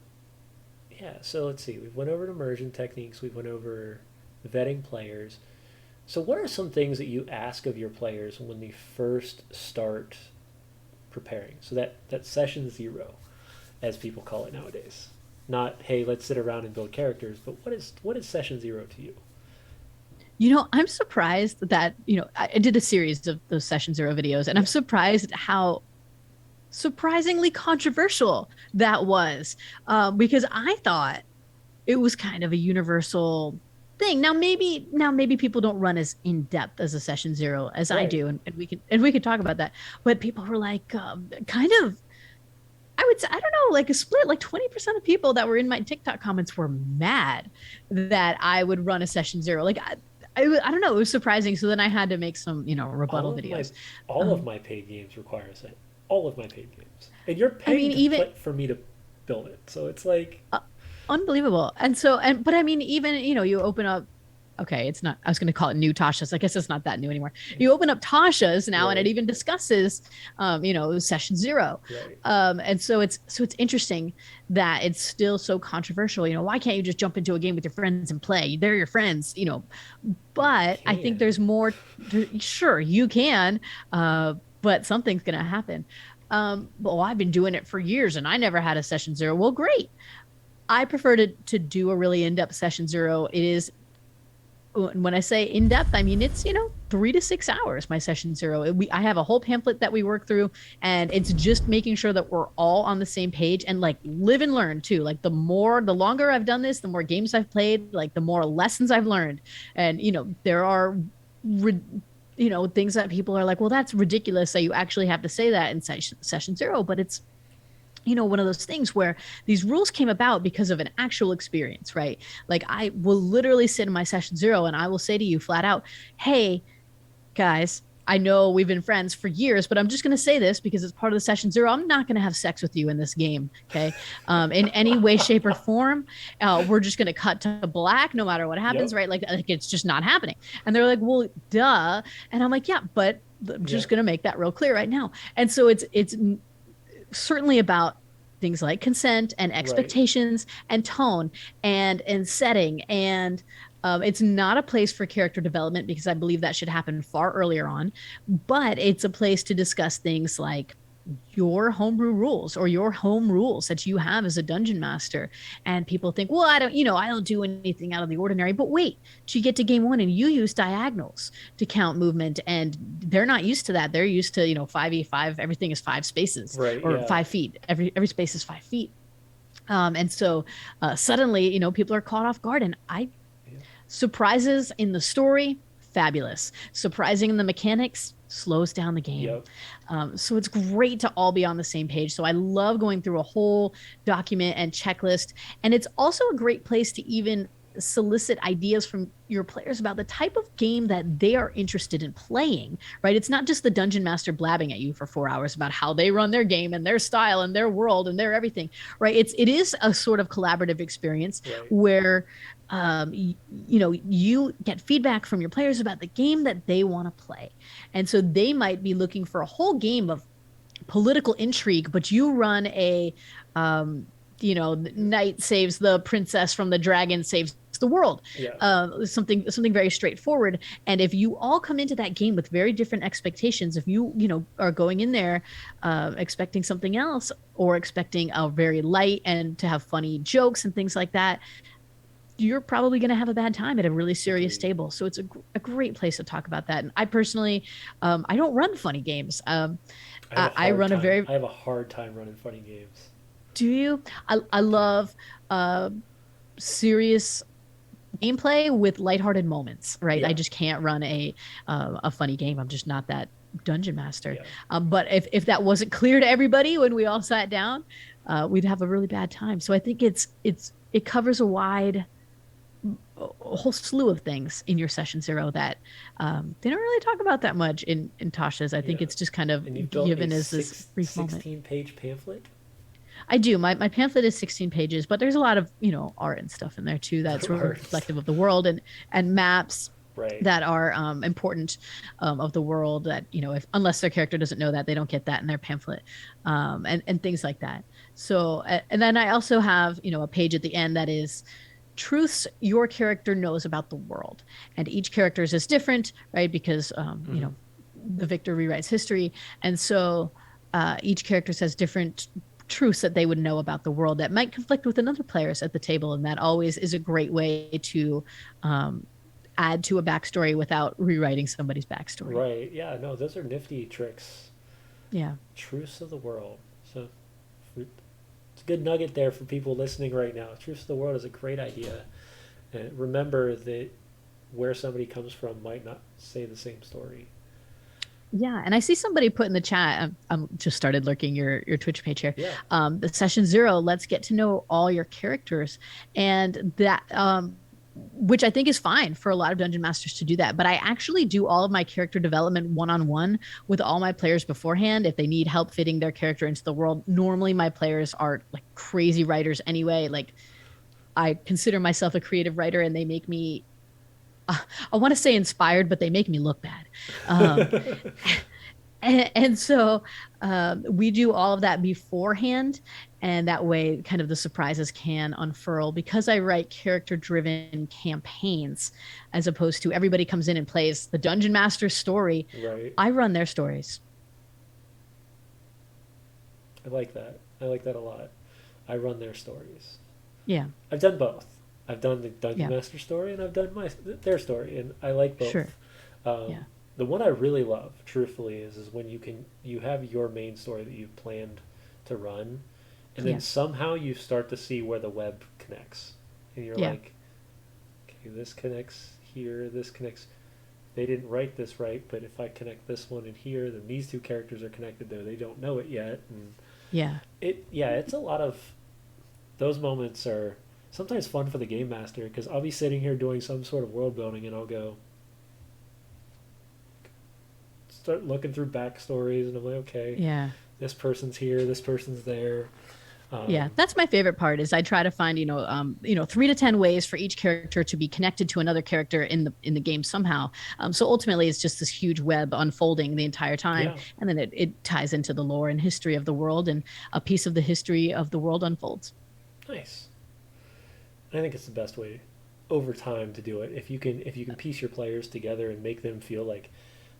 A: yeah. So let's see. We've went over immersion techniques. We've went over vetting players. So what are some things that you ask of your players when they first start preparing? So that session zero, as people call it nowadays. Not hey, let's sit around and build characters, but what is session zero to you?
B: I'm surprised that, I did a series of those Session Zero videos, and I'm
A: Yeah.
B: surprised how surprisingly controversial that was, because I thought it was kind of a universal thing. Now maybe people don't run as in depth as a Session Zero as I
A: Right.
B: do, and we can talk about that. But people were like, kind of. I would say, I don't know, like a split, like 20% of people that were in my TikTok comments were mad that I would run a Session Zero. Like, I don't know, it was surprising. So then I had to make some,
A: All
B: rebuttal
A: of my
B: videos.
A: all of
B: Um,
A: my paid games require a set. All of my paid games, and you're
B: I
A: paying
B: mean,
A: to
B: even
A: play for me to build it. So it's like
B: uh, unbelievable. But I mean, even, you open up, okay, it's not, I was going to call it new Tasha's. I guess it's not that new anymore. You open up Tasha's now and it
A: right,
B: even discusses, Session Zero.
A: right,
B: And so it's interesting that it's still so controversial. Why can't you just jump into a game with your friends and play? They're your friends.
A: you
B: But I think
A: can.
B: there's more. Sure, you can, but something's going to happen. Well, I've been doing it for years and I never had a Session Zero. Well, great. I prefer to do a really in-depth Session Zero. It is, when I say in depth, I mean it's 3 to 6 hours. My Session Zero. I have a whole pamphlet that we work through, and it's just making sure that we're all on the same page and like live and learn too. Like the longer I've done this, the more games I've played, like the more lessons I've learned. And there are, things that people are like, well, that's ridiculous that you actually have to say that in Session Zero, but it's one of those things where these rules came about because of an actual experience, right? Like I will literally sit in my Session Zero and I will say to you flat out, hey, guys, I know we've been friends for years, but I'm just going to say this because it's part of the Session Zero. I'm not going to have sex with you in this game. Okay. In any way, shape, or form. We're just going to cut to black no matter what happens,
A: Yep.
B: right? Like it's just not happening. And they're like, well, duh. And I'm like, yeah, but I'm
A: Yeah.
B: just going to make that real clear right now. And so it's certainly about things like consent and
A: Right.
B: expectations and tone and setting, and it's not a place for character development because I believe that should happen far earlier on, but it's a place to discuss things like your homebrew rules or your home rules that you have as a dungeon master. And people think, well, I don't do anything out of the ordinary. But wait, you get to game one and you use diagonals to count movement, and they're not used to that. They're used to 5e5. Everything is 5 spaces
A: Right.
B: or
A: Yeah.
B: 5 feet. Every space is 5 feet. And so suddenly, people are caught off guard, and I
A: Yeah.
B: surprises in the story, fabulous. Surprising in the mechanics, slows down the game.
A: Yep.
B: So it's great to all be on the same page. So I love going through a whole document and checklist. And it's also a great place to even solicit ideas from your players about the type of game that they are interested in playing, right? It's not just the dungeon master blabbing at you for 4 hours about how they run their game and their style and their world and their everything, right? It is a sort of collaborative experience
A: Right.
B: where you get feedback from your players about the game that they want to play. And so they might be looking for a whole game of political intrigue, but you run a knight saves the princess from the dragon saves the world,
A: Yeah.
B: something very straightforward. And if you all come into that game with very different expectations, if you are going in there expecting something else or expecting a very light and to have funny jokes and things like that, you're probably going to have a bad time at a really serious
A: Agreed.
B: table. So it's a great place to talk about that. And I personally, I don't run funny games. I run a very,
A: I have a hard time running funny games.
B: do you? I
A: I do.
B: love uh, serious gameplay with lighthearted moments, right? I
A: Yeah.
B: just can't run a funny game. I'm just not that dungeon master.
A: Yeah.
B: But if that wasn't clear to everybody when we all sat down, we'd have a really bad time. So I think it covers a whole slew of things in your session zero that they don't really talk about that much in Tasha's. I think
A: Yeah.
B: it's just kind of
A: And you've built a
B: given as this brief moment.
A: 16-page pamphlet?
B: I do. My pamphlet is 16 pages, but there's a lot of, art and stuff in there too that's
A: Arts.
B: reflective of the world and maps
A: Right.
B: that are important of the world that, if unless their character doesn't know that, they don't get that in their pamphlet, and things like that. So, and then I also have, a page at the end that is truths your character knows about the world. And each character is different, right? Because,
A: Mm-hmm.
B: the victor rewrites history. And so each character says different truths that they would know about the world that might conflict with another players at the table. And that always is a great way to um, add to a backstory without rewriting somebody's backstory.
A: Right. Yeah. No, those are nifty tricks.
B: Yeah.
A: Truths of the world. So it's a good nugget there for people listening right now. Truths of the world is a great idea. And remember that where somebody comes from might not say the same story.
B: Yeah, and I see somebody put in the chat. I'm just started lurking your Twitch page here.
A: Yeah.
B: The session zero. Let's get to know all your characters, and that which I think is fine for a lot of dungeon masters to do that. But I actually do all of my character development one on one with all my players beforehand if they need help fitting their character into the world. Normally, my players are like crazy writers anyway. Like I consider myself a creative writer, and they make me. I want to say inspired, but they make me look bad. Um, and so we do all of that beforehand, and that way kind of the surprises can unfurl because I write character driven campaigns as opposed to everybody comes in and plays the dungeon master's story.
A: Right.
B: I run their stories.
A: I like that. I like that a lot. I run their stories.
B: Yeah,
A: I've done both. I've done the Dungeon
B: yeah,
A: Master story and I've done their story, and I like
B: sure,
A: both. Um,
B: yeah,
A: the one I really love, truthfully, is when you have your main story that you've planned to run, and then
B: yeah,
A: somehow you start to see where the web connects, and you're
B: yeah,
A: like, okay, this connects here, this connects. They didn't write this right, but if I connect this one in here, then these two characters are connected there. They don't know it yet, and
B: yeah.
A: it's a lot of those moments are sometimes fun for the game master because I'll be sitting here doing some sort of world building and I'll go start looking through backstories and I'm like, okay,
B: Yeah.
A: this person's here, this person's there.
B: Yeah,
A: Um,
B: that's my favorite part is I try to find, 3 to 10 ways for each character to be connected to another character in the game somehow. So ultimately it's just this huge web unfolding the entire time.
A: yeah,
B: And then it ties into the lore and history of the world, and a piece of the history of the world unfolds.
A: nice. I think it's the best way over time to do it. If you can piece your players together and make them feel like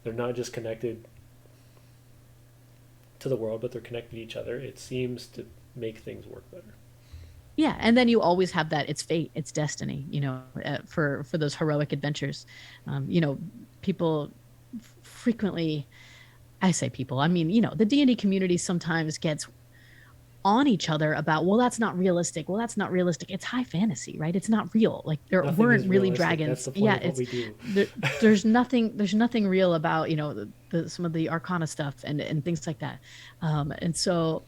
A: they're not just connected to the world, but they're connected to each other, it seems to make things work better.
B: Yeah, and then you always have that it's fate, it's destiny, for those heroic adventures. People frequently, I say people, I mean, the D&D community sometimes gets on each other about, well, that's not realistic. Well, that's not realistic. It's high fantasy, right? It's not real. Like there
A: Nothing
B: weren't
A: is
B: really
A: realistic. That's
B: dragons.
A: the point
B: Yeah,
A: of what
B: it's
A: we do.
B: there, there's nothing real about, the some of the arcana stuff and things like that. And so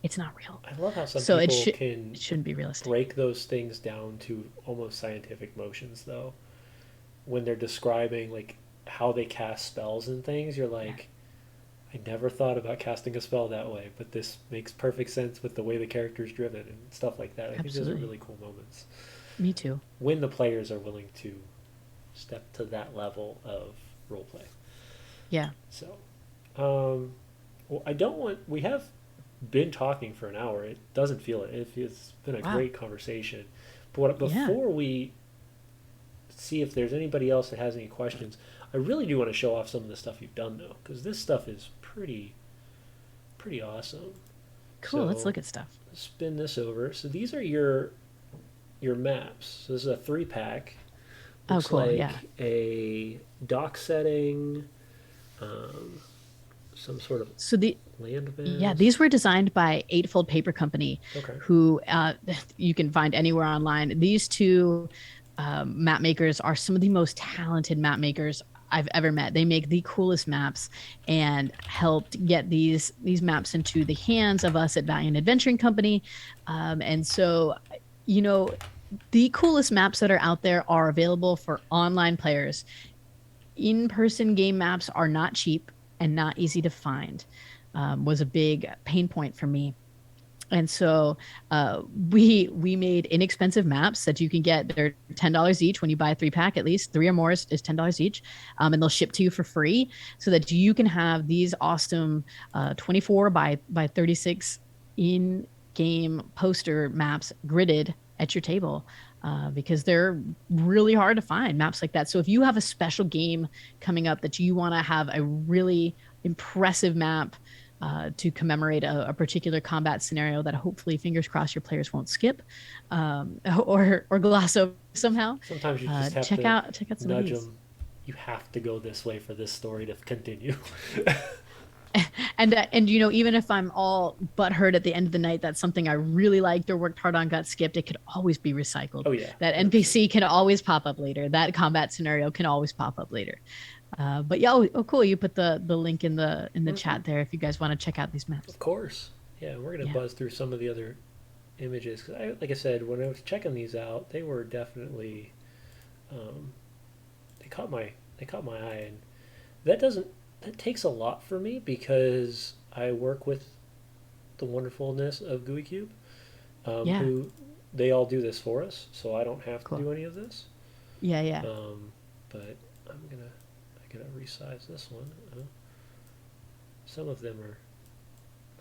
B: it's not real.
A: I love how some
B: So
A: people can
B: it shouldn't be realistic.
A: break those things down to almost scientific motions, though. When they're describing like how they cast spells and things, you're
B: Yeah,
A: like, I never thought about casting a spell that way, but this makes perfect sense with the way the character's driven and stuff like that. I think those are
B: absolutely.
A: really cool moments
B: Me too.
A: when the players are willing to step to that level of roleplay.
B: Yeah.
A: So, well, I don't want. We have been talking for an hour. It doesn't feel it. It's been a
B: Wow.
A: great conversation. But what,
B: Yeah.
A: before we see if there's anybody else that has any questions, I really do want to show off some of the stuff you've done though, because this stuff is pretty awesome.
B: Cool. Let's
A: So
B: look at stuff.
A: spin this over. So these are your your maps. So this is a 3-pack.
B: Oh,
A: Looks
B: cool. Yeah.
A: like a dock setting, um, some sort of
B: So
A: land
B: yeah,
A: mass.
B: these were designed by Eightfold Paper Company,
A: Okay.
B: who you can find anywhere online. These two map makers are some of the most talented map makers I've ever met. They make the coolest maps and helped get these maps into the hands of us at Valiant Adventuring Company. And so, you know, the coolest maps that are out there are available for online players. In-person game maps are not cheap and not easy to find. Was a big pain point for me. And so we made inexpensive maps that you can get. They're $10 each when you buy a 3-pack. At least three or more is $10 each, and they'll ship to you for free, so that you can have these awesome 24 by 36 in game poster maps gridded at your table. Because they're really hard to find maps like that. So if you have a special game coming up that you want to have a really impressive map to commemorate a particular combat scenario that hopefully, fingers crossed, your players won't skip or gloss over somehow.
A: Sometimes you just have
B: Check
A: to
B: out some of
A: nudge
B: these.
A: them. You have to go this way for this story to continue.
B: And even if I'm all butthurt at the end of the night that something I really liked or worked hard on got skipped, it could always be recycled.
A: Oh yeah,
B: That
A: 100%.
B: NPC can always pop up later. That combat scenario can always pop up later. But yeah, cool. You put the link in the
A: Mm-hmm.
B: chat there if you guys want to check out these maps.
A: Of course. Yeah, we're gonna
B: Yeah.
A: buzz through some of the other images because, like I said, when I was checking these out, they were definitely um, they caught my eye, and that doesn't that takes a lot for me because I work with the wonderfulness of GUI Cube,
B: Yeah.
A: who they all do this for us, so I don't have to
B: Cool.
A: do any of this.
B: Yeah. Yeah.
A: But I gotta resize this one. Some of them are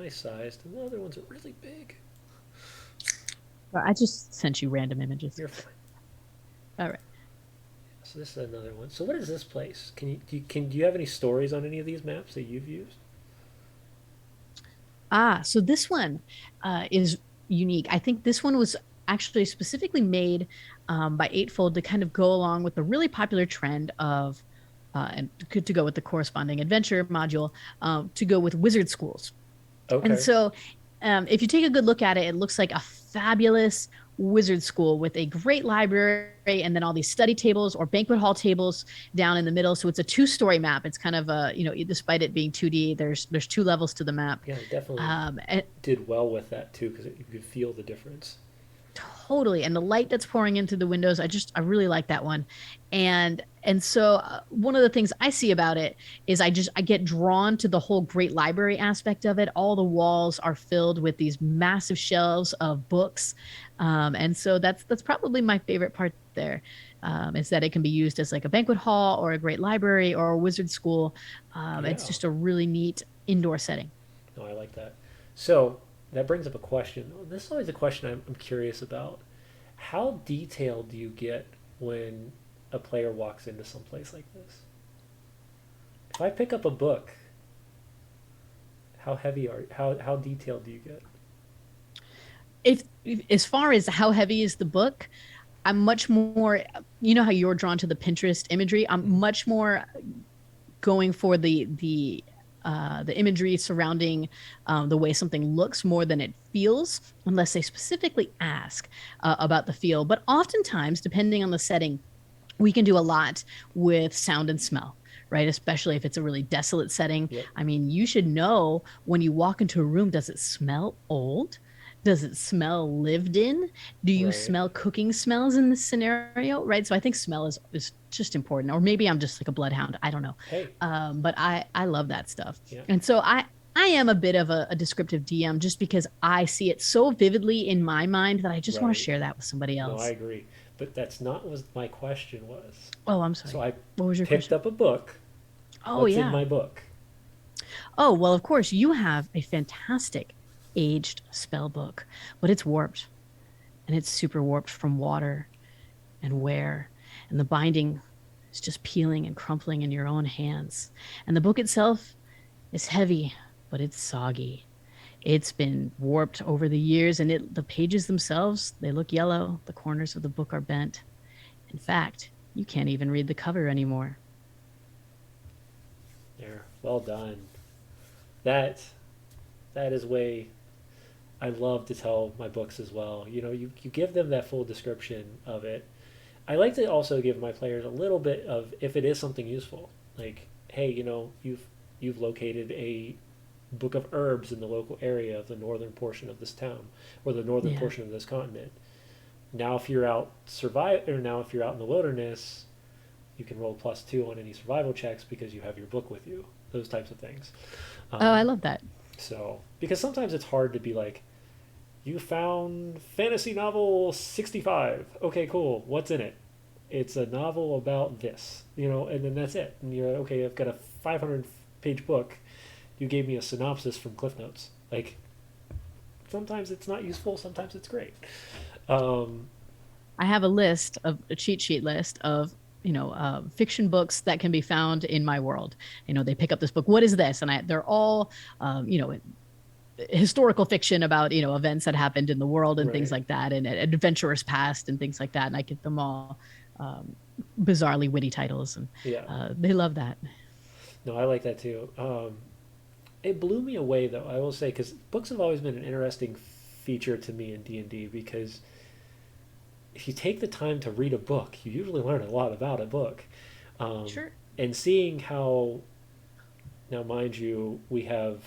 A: nice sized, and the other ones are really big.
B: Well, I just sent you random images.
A: You're fine.
B: All right.
A: So this is another one. So what is this place? Do you have any stories on any of these maps that you've used?
B: So this one is unique. I think this one was actually specifically made by Eightfold to kind of go along with the really popular trend of, and to go with the corresponding adventure module, to go with wizard schools. And
A: Okay.
B: so, if you take a good look at it, it looks like a fabulous wizard school with a great library and then all these study tables or banquet hall tables down in the middle. So it's a two-story map. It's kind of a, despite it being 2D, there's two levels to the map.
A: Yeah, it definitely
B: And
A: did well with that too because you could feel the difference.
B: totally. And the light that's pouring into the windows, I really like that one. And so one of the things I see about it is I get drawn to the whole great library aspect of it. All the walls are filled with these massive shelves of books. And so that's probably my favorite part there. Is that it can be used as like a banquet hall or a great library or a wizard school. It's
A: Yeah.
B: just a really neat indoor setting.
A: No, I like that. So that brings up a question. This is always a question I'm curious about. How detailed do you get when a player walks into some place like this? If I pick up a book, how detailed do you get?
B: If as far as how heavy is the book, I'm much more, how you're drawn to the Pinterest imagery. I'm
A: Mm-hmm.
B: much more going for the imagery surrounding the way something looks more than it feels, unless they specifically ask about the feel. But oftentimes, depending on the setting, we can do a lot with sound and smell, right? Especially if it's a really desolate setting.
A: Yep.
B: I mean, you should know when you walk into a room, does it smell old? Does it smell lived in? Do you
A: Right.
B: smell cooking smells in this scenario? Right. So I think smell is just important. Or maybe I'm just like a bloodhound. I don't know.
A: Hey.
B: But I love that stuff.
A: Yeah.
B: And so I am a bit of a descriptive DM just because I see it so vividly in my mind that I just want to
A: Right.
B: share that with somebody
A: No, I
B: else.
A: agree. But that's not what my question was.
B: Oh, I'm
A: So
B: sorry.
A: I
B: What was your
A: picked
B: question?
A: up a book.
B: Oh,
A: What's in
B: yeah.
A: my book?
B: Oh, well, of course, you have a fantastic aged spell book, but it's warped, and it's super warped from water and wear. And the binding is just peeling and crumpling in your own hands. And the book itself is heavy, but it's soggy. It's been warped over the years, and the pages themselves, they look yellow. The corners of the book are bent. In fact, you can't even read the cover anymore.
A: There, well done. That that is way I love to tell my books as well. You give them that full description of it. I like to also give my players a little bit of if it is something useful. Like, hey, you've located a book of herbs in the local area of the northern portion of this town or the northern
B: Yeah.
A: portion of this continent. Now if you're out survive or now if you're out in the wilderness, you can roll +2 on any survival checks because you have your book with you. Those types of things.
B: Oh, I
A: Um,
B: love that.
A: so because sometimes it's hard to be like, you found fantasy novel 65. Okay, cool. What's in it? It's a novel about this, and then that's it. And you're like, okay, I've got a 500-page book. You gave me a synopsis from Cliff Notes. Like, sometimes it's not useful, sometimes it's great. Um,
B: I have a cheat sheet list of fiction books that can be found in my world. They pick up this book. What is this? And they're all historical fiction about events that happened in the world and things
A: right.
B: like that, and adventurous past and things like that. And I get them all um, bizarrely witty titles, and
A: Yeah.
B: they love that.
A: No, I like that too. It blew me away, though, I will say, because books have always been an interesting feature to me in D&D because if you take the time to read a book, you usually learn a lot about a book. Um,
B: Sure.
A: and seeing how, now mind you, we have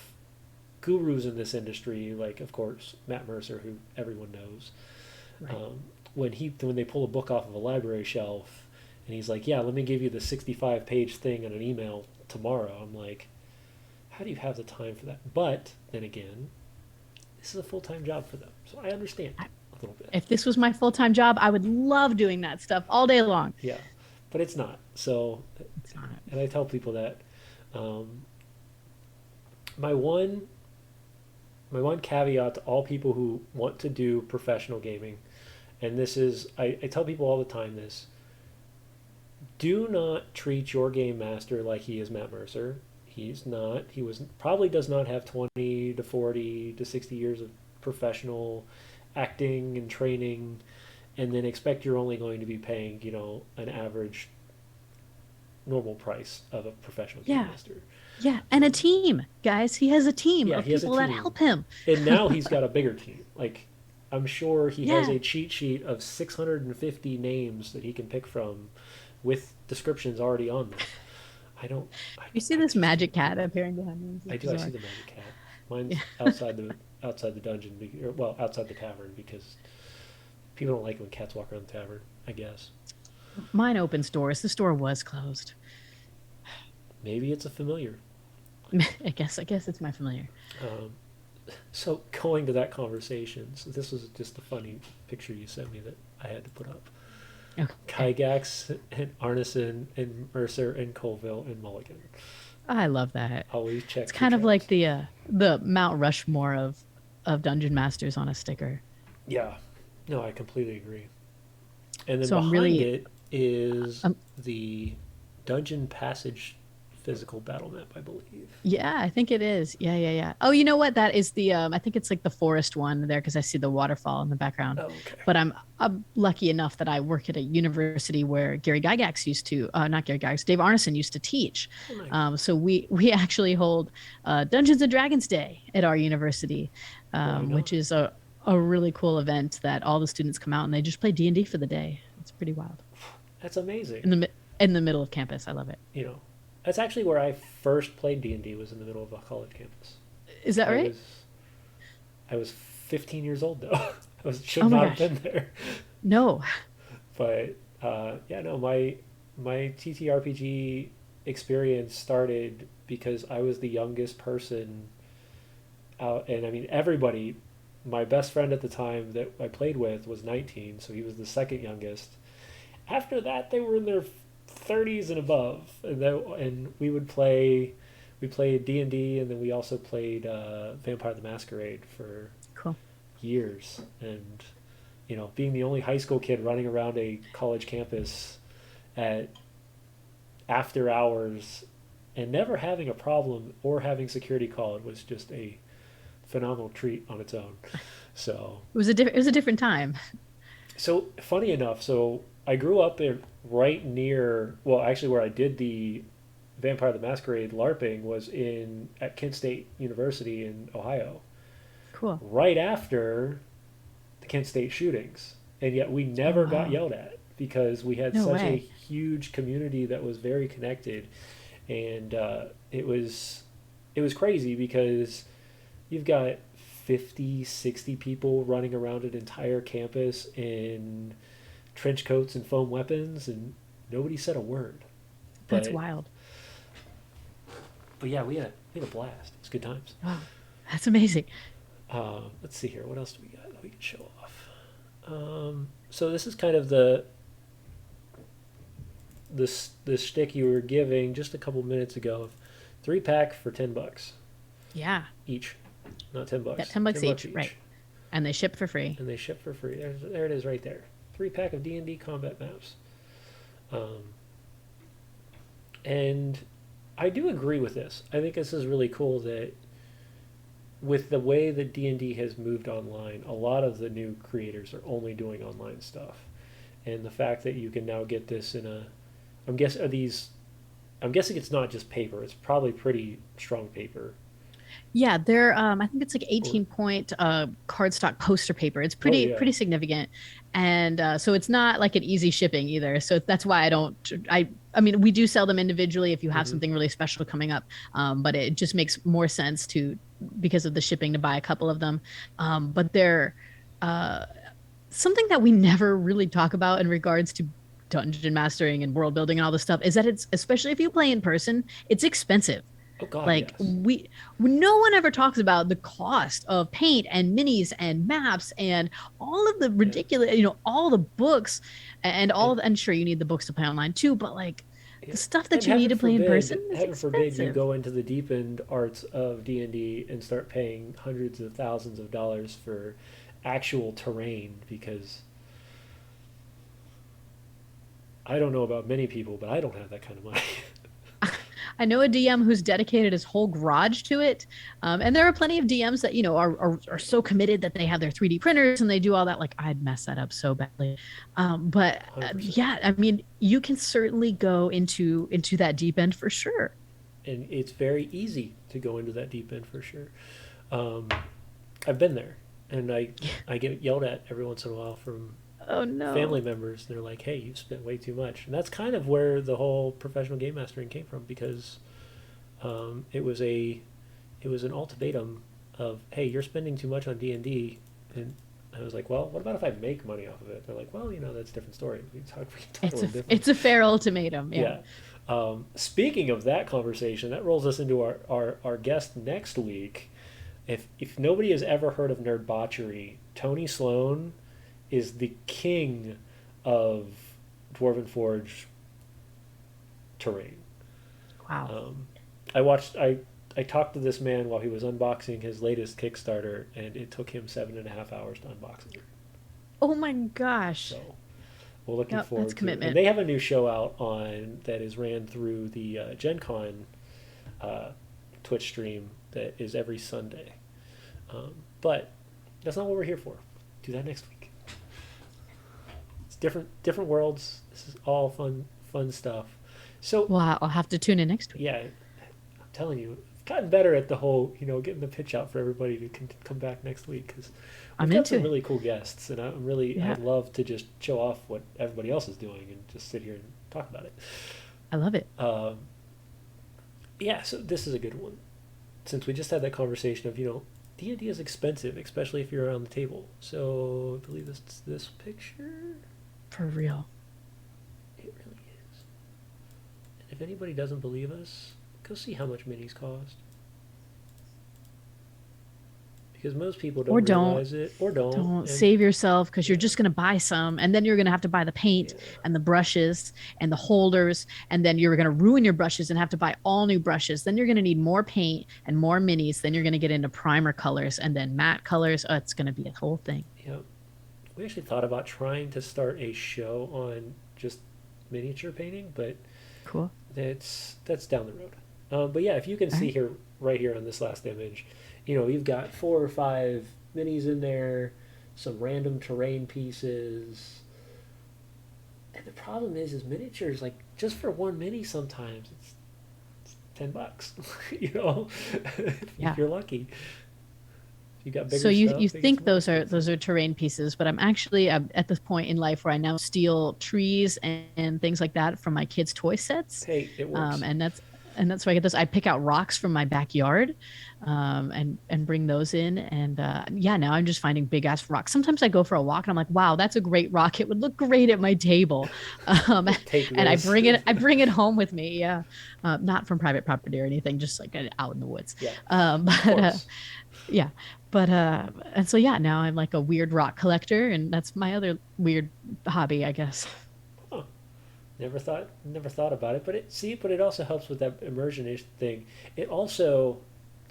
A: gurus in this industry, like of course Matt Mercer, who everyone knows.
B: Right.
A: Um, when they pull a book off of a library shelf, and he's like, "Yeah, let me give you the 65-page thing in an email tomorrow." I'm like, "How do you have the time for that?" But then again, this is a full-time job for them, so I understand a little bit.
B: If this was my full-time job, I would love doing that stuff all day long.
A: Yeah, but it's not. So,
B: It's not.
A: and I tell people that um, my one my one caveat to all people who want to do professional gaming, and this is I tell people all the time this: do not treat your game master like he is Matt Mercer. He's not. He was probably does not have 20 to 40 to 60 years of professional acting and training, and then expect you're only going to be paying an average normal price of a professional game
B: Yeah.
A: master.
B: Yeah. And a team, guys. He has a team
A: Yeah,
B: of
A: he has a
B: people that
A: team,
B: help him.
A: and now he's got a bigger team. Like, I'm sure he has
B: Yeah.
A: a cheat sheet of 650 names that he can pick from, with descriptions already on them. I don't.
B: You see
A: I
B: this
A: just
B: magic cat appearing behind me. This
A: I
B: is
A: do. I see
B: bizarre.
A: the magic cat.
B: Yeah.
A: Mine's outside the dungeon, or, well, outside the tavern because people don't like it when cats walk around the tavern. I guess
B: Mine opens doors. The store was closed.
A: maybe it's a familiar.
B: I guess it's my familiar.
A: Um, so going to that conversation, so this was just a funny picture you sent me that I had to put up.
B: Okay.
A: Kygax and Arneson and Mercer and Colville and Mulligan.
B: I love that.
A: Always
B: It's
A: check for
B: kind of like
A: traps.
B: the Mount Rushmore of dungeon masters on a sticker.
A: Yeah, no, I completely agree. And then
B: So I'm
A: behind
B: really
A: it is
B: um
A: the dungeon passage physical battle map, I believe.
B: yeah, I think it is. Yeah, yeah, yeah. Oh, you know what? That is the I think it's like the forest one there because I see the waterfall in the background.
A: Oh, okay.
B: But I'm lucky enough that I work at a university where Gary Gygax used to not Gary Gygax, Dave Arneson used to teach.
A: Oh, nice.
B: So we actually hold Dungeons and Dragons Day at our university,
A: Why not?
B: which is a really cool event that all the students come out and they just play D&D for the day. It's pretty wild.
A: That's amazing.
B: In the middle of campus. I love it.
A: You know, that's actually where I first played D&D, was in the middle of a college campus.
B: Is that
A: I
B: right?
A: was I was 15 years old though. Should
B: Oh my
A: not have
B: gosh.
A: been there.
B: No.
A: But yeah, no, my TTRPG experience started because I was the youngest person out, and I mean everybody. My best friend at the time that I played with was 19, so he was the second youngest. After that, they were in their 30s and above, and we played D&D, and then we also played Vampire the Masquerade for
B: Cool.
A: years. And being the only high school kid running around a college campus at after hours and never having a problem or having security called was just a phenomenal treat on its own. So
B: It was a different time.
A: so funny enough, so I grew up in right near, well, actually where I did the Vampire the Masquerade LARPing was in at Kent State University in Ohio,
B: Cool.
A: right after the Kent State shootings, and yet we
B: Oh
A: never got
B: wow.
A: yelled at because we had
B: No
A: such a
B: way.
A: huge community that was very connected, and it was crazy because you've got 50, 60 people running around an entire campus in trench coats and foam weapons, and nobody said a word.
B: That's
A: But
B: wild.
A: but yeah, we had a blast. It was good times.
B: Wow. That's amazing.
A: Let's see here. What else do we got that we can show off? So this is kind of the shtick you were giving just a couple minutes ago. 3-pack for $10
B: Yeah.
A: each, not $10.
B: Yeah, 10 bucks
A: 10 bucks
B: each, right. And they ship for free.
A: and they ship for free. There it is, right there. 3-pack of D&D combat maps. Um, and I do agree with this. I think this is really cool that with the way that D&D has moved online, a lot of the new creators are only doing online stuff. And the fact that you can now get this in a I'm guessing it's not just paper. It's probably pretty strong paper.
B: Yeah, they're I think it's like
A: Or
B: 18-point cardstock poster paper. It's
A: oh
B: pretty
A: yeah.
B: pretty significant. And so it's not like an easy shipping either. So that's why I mean we do sell them individually if you have
A: Hmm.
B: something really special coming up. But it just makes more sense to because of the shipping to buy a couple of them. But they're uh something that we never really talk about in regards to dungeon mastering and world building and all this stuff is that it's especially if you play in person, it's expensive.
A: Oh God,
B: Like
A: yes.
B: no one ever talks about the cost of paint and minis and maps and all of the
A: Yeah.
B: ridiculous, all the books and
A: And
B: and sure you need the books to play online too, but like
A: yeah.
B: the stuff that
A: And
B: you need to play in person is
A: heaven forbid, you
B: expensive.
A: go into the deep end arts of D&D and start paying hundreds of thousands of dollars for actual terrain because I don't know about many people, but I don't have that kind of money.
B: I know a DM who's dedicated his whole garage to it. And there are plenty of DMs that, are so committed that they have their 3D printers and they do all that. Like I'd mess that up so badly. But
A: 100%.
B: yeah, I mean, you can certainly go into that deep end for sure.
A: And it's very easy to go into that deep end for sure. Um, I've been there, and I get yelled at every once in a while from
B: Oh
A: family
B: no.
A: members. They're like, "Hey, you spent way too much," and that's kind of where the whole professional game mastering came from because it was an ultimatum of, "Hey, you're spending too much on D&D," and I was like, "Well, what about if I make money off of it?" They're like, "Well, that's a different story. We can talk a little different."
B: It's a fair ultimatum. Yeah.
A: Yeah. Speaking of that conversation, that rolls us into our guest next week. If nobody has ever heard of nerdbotchery, Tony Sloan is the king of Dwarven Forge terrain.
B: Wow.
A: Um, I talked to this man while he was unboxing his latest Kickstarter, and it took him 7.5 hours to unbox it.
B: Oh my gosh.
A: So we're looking
B: Yep, that's
A: forward to it. And
B: commitment.
A: they have a new show out on that is ran through the Gen Con uh, Twitch stream that is every Sunday. But that's not what we're here for. Do that next week. It's different worlds. This is all fun stuff. So
B: Well, I'll have to tune in next week.
A: yeah, I'm telling you, I've gotten better at the whole getting the pitch out for everybody to come back next week because we've
B: I'm
A: got
B: into
A: some
B: it.
A: really cool guests, and
B: Yeah,
A: I'd love to just show off what everybody else is doing and just sit here and talk about it.
B: I love it.
A: Um, yeah, so this is a good one since we just had that conversation of D&D is expensive, especially if you're around the table. So I believe this picture.
B: For real.
A: It really is. And if anybody doesn't believe us, go see how much minis cost. Because most people
B: Or
A: don't
B: don't.
A: realize it or don't.
B: Don't
A: And
B: save yourself because you're
A: yeah,
B: just going to buy some and then you're going to have to buy the paint
A: yeah,
B: and the brushes and the holders. And then you're going to ruin your brushes and have to buy all new brushes. Then you're going to need more paint and more minis. Then you're going to get into primer colors and then matte colors. Oh, it's going to be a whole thing.
A: yeah. We actually thought about trying to start a show on just miniature painting, but
B: Cool.
A: that's down the road. But yeah, if you can
B: All
A: see
B: right.
A: here, right here on this last image, You've got 4 or 5 minis in there, some random terrain pieces. And the problem is miniatures, like, just for one mini sometimes it's $10. If
B: Yeah.
A: you're lucky. You got
B: So
A: bigger
B: you
A: stuff, it gets
B: think
A: more
B: those
A: expensive.
B: are terrain pieces, but I'm actually at this point in life where I now steal trees and things like that from my kids' toy sets,
A: Hey, it works.
B: and that's why I get this. I pick out rocks from my backyard, and bring those in, and yeah, now I'm just finding big ass rocks. Sometimes I go for a walk and I'm like, wow, that's a great rock. It would look great at my table, um,
A: Take
B: and
A: this.
B: I bring it home with me. Yeah, not from private property or anything, just like out in the woods.
A: Yeah, of
B: But
A: course.
B: yeah, but and so yeah, now I'm like a weird rock collector, and that's my other weird hobby, I guess.
A: Huh. Never thought about it, but it also helps with that immersion thing. It also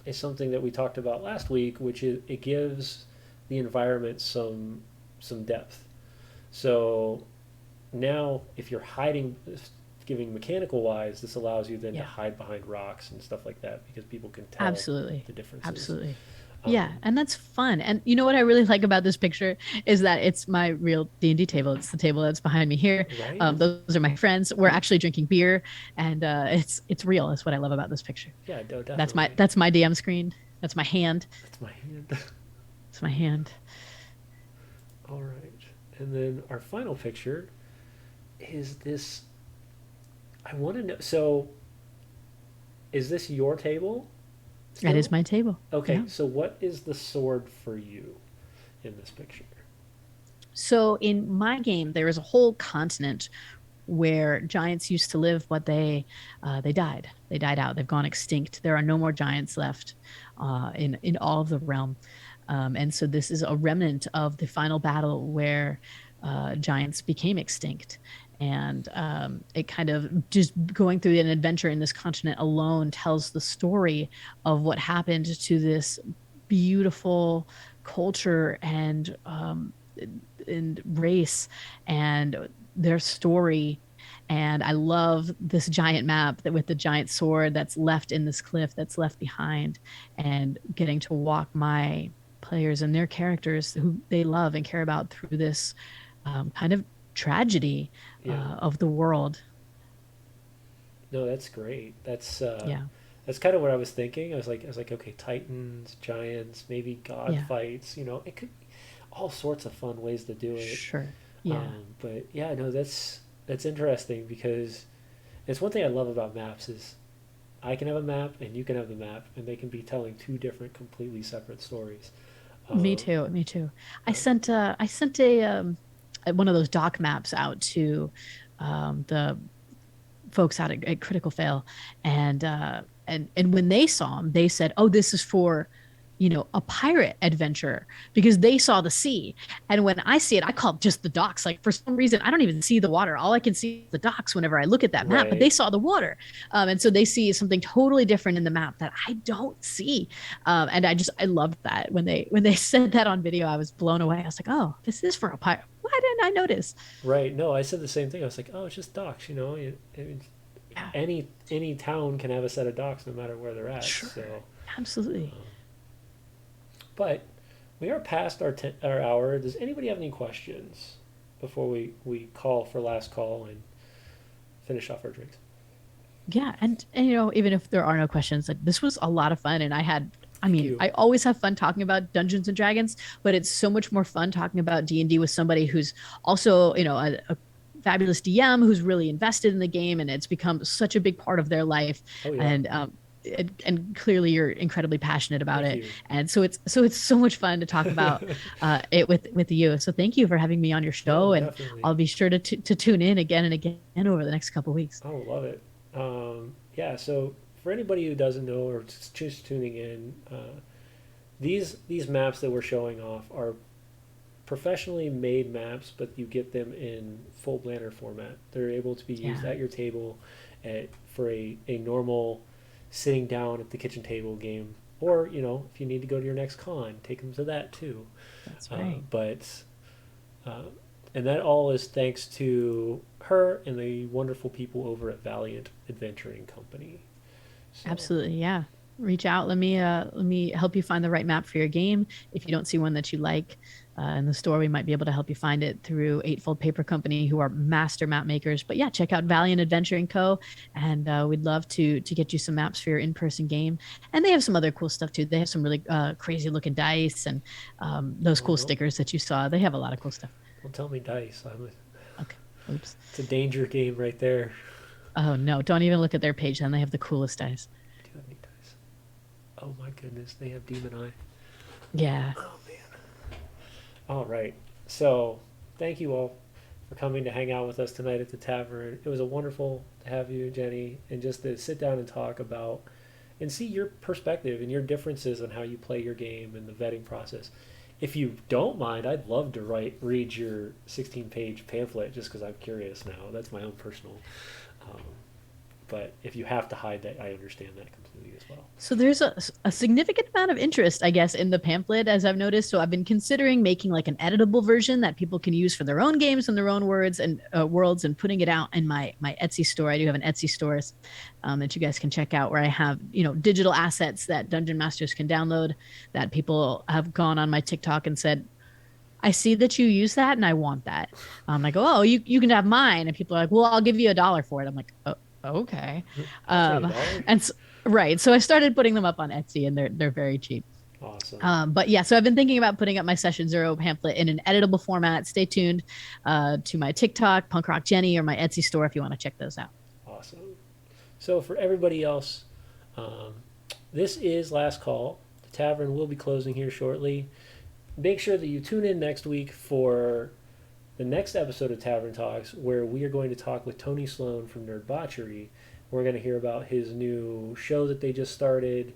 A: is something that we talked about last week, which is it gives the environment some depth. So now, if you're hiding, giving mechanical wise, this allows you then to
B: Yeah,
A: hide behind rocks and stuff like that because people can tell
B: absolutely.
A: the differences.
B: Absolutely. Yeah,
A: Um,
B: and that's fun. And you know what I really like about this picture is that it's my real D&D table. It's the table that's behind me here.
A: right?
B: Those are my friends. We're actually drinking beer, and it's real. That's what I love about this picture.
A: Yeah, no, definitely.
B: That's my DM screen. That's my hand.
A: That's my hand.
B: It's my hand.
A: All right. And then our final picture is this. I want to know. So, is this your table
B: That is
A: still?
B: my table.
A: Okay,
B: Yeah.
A: so what is the sword for you in this picture?
B: So in my game, there is a whole continent where giants used to live, but they died. They died out. They've gone extinct. There are no more giants left in all of the realm. And so this is a remnant of the final battle where giants became extinct. And it kind of just going through an adventure in this continent alone tells the story of what happened to this beautiful culture and race and their story. And I love this giant map that with the giant sword that's left in this cliff that's left behind, and getting to walk my players and their characters who they love and care about through this kind of tragedy
A: Yeah.
B: of the world.
A: No, that's great.
B: Yeah,
A: That's kind of what I was thinking. I was like, okay, Titans, Giants, maybe God
B: yeah,
A: fights. It could be all sorts of fun ways to do it.
B: sure. Yeah,
A: But yeah, no, that's interesting because it's one thing I love about maps is I can have a map and you can have the map, and they can be telling two different, completely separate stories.
B: me
A: Um,
B: too. Me too.
A: uh,
B: I sent a one of those doc maps out to the folks out at Critical Fail, and when they saw him, they said, "Oh, this is for." A pirate adventure because they saw the sea. And when I see it, I call it just the docks. Like for some reason, I don't even see the water. All I can see is the docks whenever I look at that map, but they
A: right,
B: saw the water. And so they see something totally different in the map that I don't see. And I loved that when they said that on video, I was blown away. I was like, oh, this is for a pirate. Why didn't I notice?
A: right. No, I said the same thing. I was like, oh, it's just docks.
B: Yeah,
A: Any town can have a set of docks no matter where they're at.
B: sure.
A: So,
B: Absolutely.
A: um, but we are past our hour. Does anybody have any questions before we call for last call and finish off our drinks?
B: Yeah, and even if there are no questions, like this was a lot of fun, and I
A: Thank
B: mean,
A: you.
B: I always have fun talking about Dungeons and Dragons, but it's so much more fun talking about D&D with somebody who's also, a fabulous DM who's really invested in the game, and it's become such a big part of their life,
A: Oh yeah.
B: and and clearly you're incredibly passionate about
A: Thank
B: it,
A: you.
B: and so it's so much fun to talk about it with you. So thank you for having me on your
A: No,
B: show, and
A: definitely.
B: I'll be sure to tune in again and again over the next couple of weeks.
A: Oh, love it. Yeah. So for anybody who doesn't know or just tuning in, these maps that we're showing off are professionally made maps, but you get them in full banner format. They're able to be used
B: Yeah,
A: at your table for a normal sitting down at the kitchen table game. Or, if you need to go to your next con, take them to that too.
B: that's
A: Uh,
B: right.
A: but, uh, and that all is thanks to her and the wonderful people over at Valiant Adventuring Company. So,
B: Absolutely. Yeah. reach out. Let me help you find the right map for your game. If you don't see one that you like in the store, we might be able to help you find it through Eightfold Paper Company, who are master map makers. But yeah, check out Valiant Adventure and Co. And we'd love to get you some maps for your in-person game. And they have some other cool stuff too. They have some really crazy looking dice and those
A: Oh,
B: cool
A: no.
B: stickers that you saw. They have a lot of cool stuff.
A: Don't tell me dice.
B: Okay. Oops.
A: It's a danger game right there.
B: Oh no! Don't even look at their page. Then they have the coolest dice.
A: Do you have any dice? Oh my goodness, they have Demon Eye.
B: Yeah.
A: Oh man. All right. So, thank you all for coming to hang out with us tonight at the tavern. It was a wonderful to have you, Jenny, and just to sit down and talk about and see your perspective and your differences on how you play your game and the vetting process. If you don't mind, I'd love to read your 16-page pamphlet just because I'm curious now. That's my own personal. Um, but if you have to hide that, I understand that completely as well.
B: So there's a significant amount of interest, I guess, in the pamphlet, as I've noticed. So I've been considering making like an editable version that people can use for their own games and their own words and worlds, and putting it out in my Etsy store. I do have an Etsy store that you guys can check out, where I have digital assets that dungeon masters can download. That people have gone on my TikTok and said, I see that you use that and I want that. I go, oh, you can have mine. And people are like, well, I'll give you $1 for it. I'm like, oh, okay.
A: I'll pay a
B: Um,
A: dollar.
B: and so, right. So I started putting them up on Etsy, and they're very cheap.
A: Awesome.
B: But yeah, so I've been thinking about putting up my Session Zero pamphlet in an editable format. Stay tuned to my TikTok, Punk Rock Jenny, or my Etsy store if you want to check those out.
A: Awesome. So for everybody else, um, this is last call. The tavern will be closing here shortly. Make sure that you tune in next week for the next episode of Tavern Talks, where we are going to talk with Tony Sloan from Nerd Botchery. We're going to hear about his new show that they just started.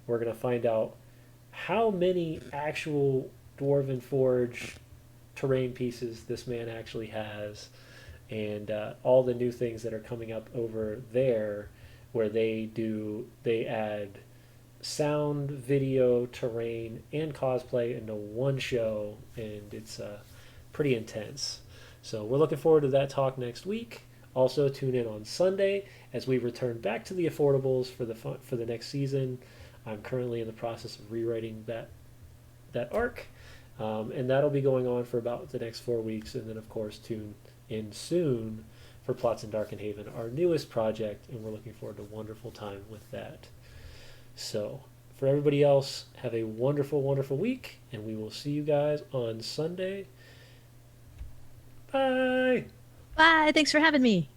A: We're going to find out how many actual Dwarven Forge terrain pieces this man actually has, and all the new things that are coming up over there, where they add sound, video, terrain, and cosplay into one show, and it's pretty intense. So we're looking forward to that talk next week. Also, tune in on Sunday as we return back to the affordables for the next season. I'm currently in the process of rewriting that arc, and that'll be going on for about the next 4 weeks. And then, of course, tune in soon for Plots in Darkenhaven, our newest project, and we're looking forward to a wonderful time with that. So, for everybody else, have a wonderful, wonderful week, and we will see you guys on Sunday. Bye!
B: Bye. Thanks for having me.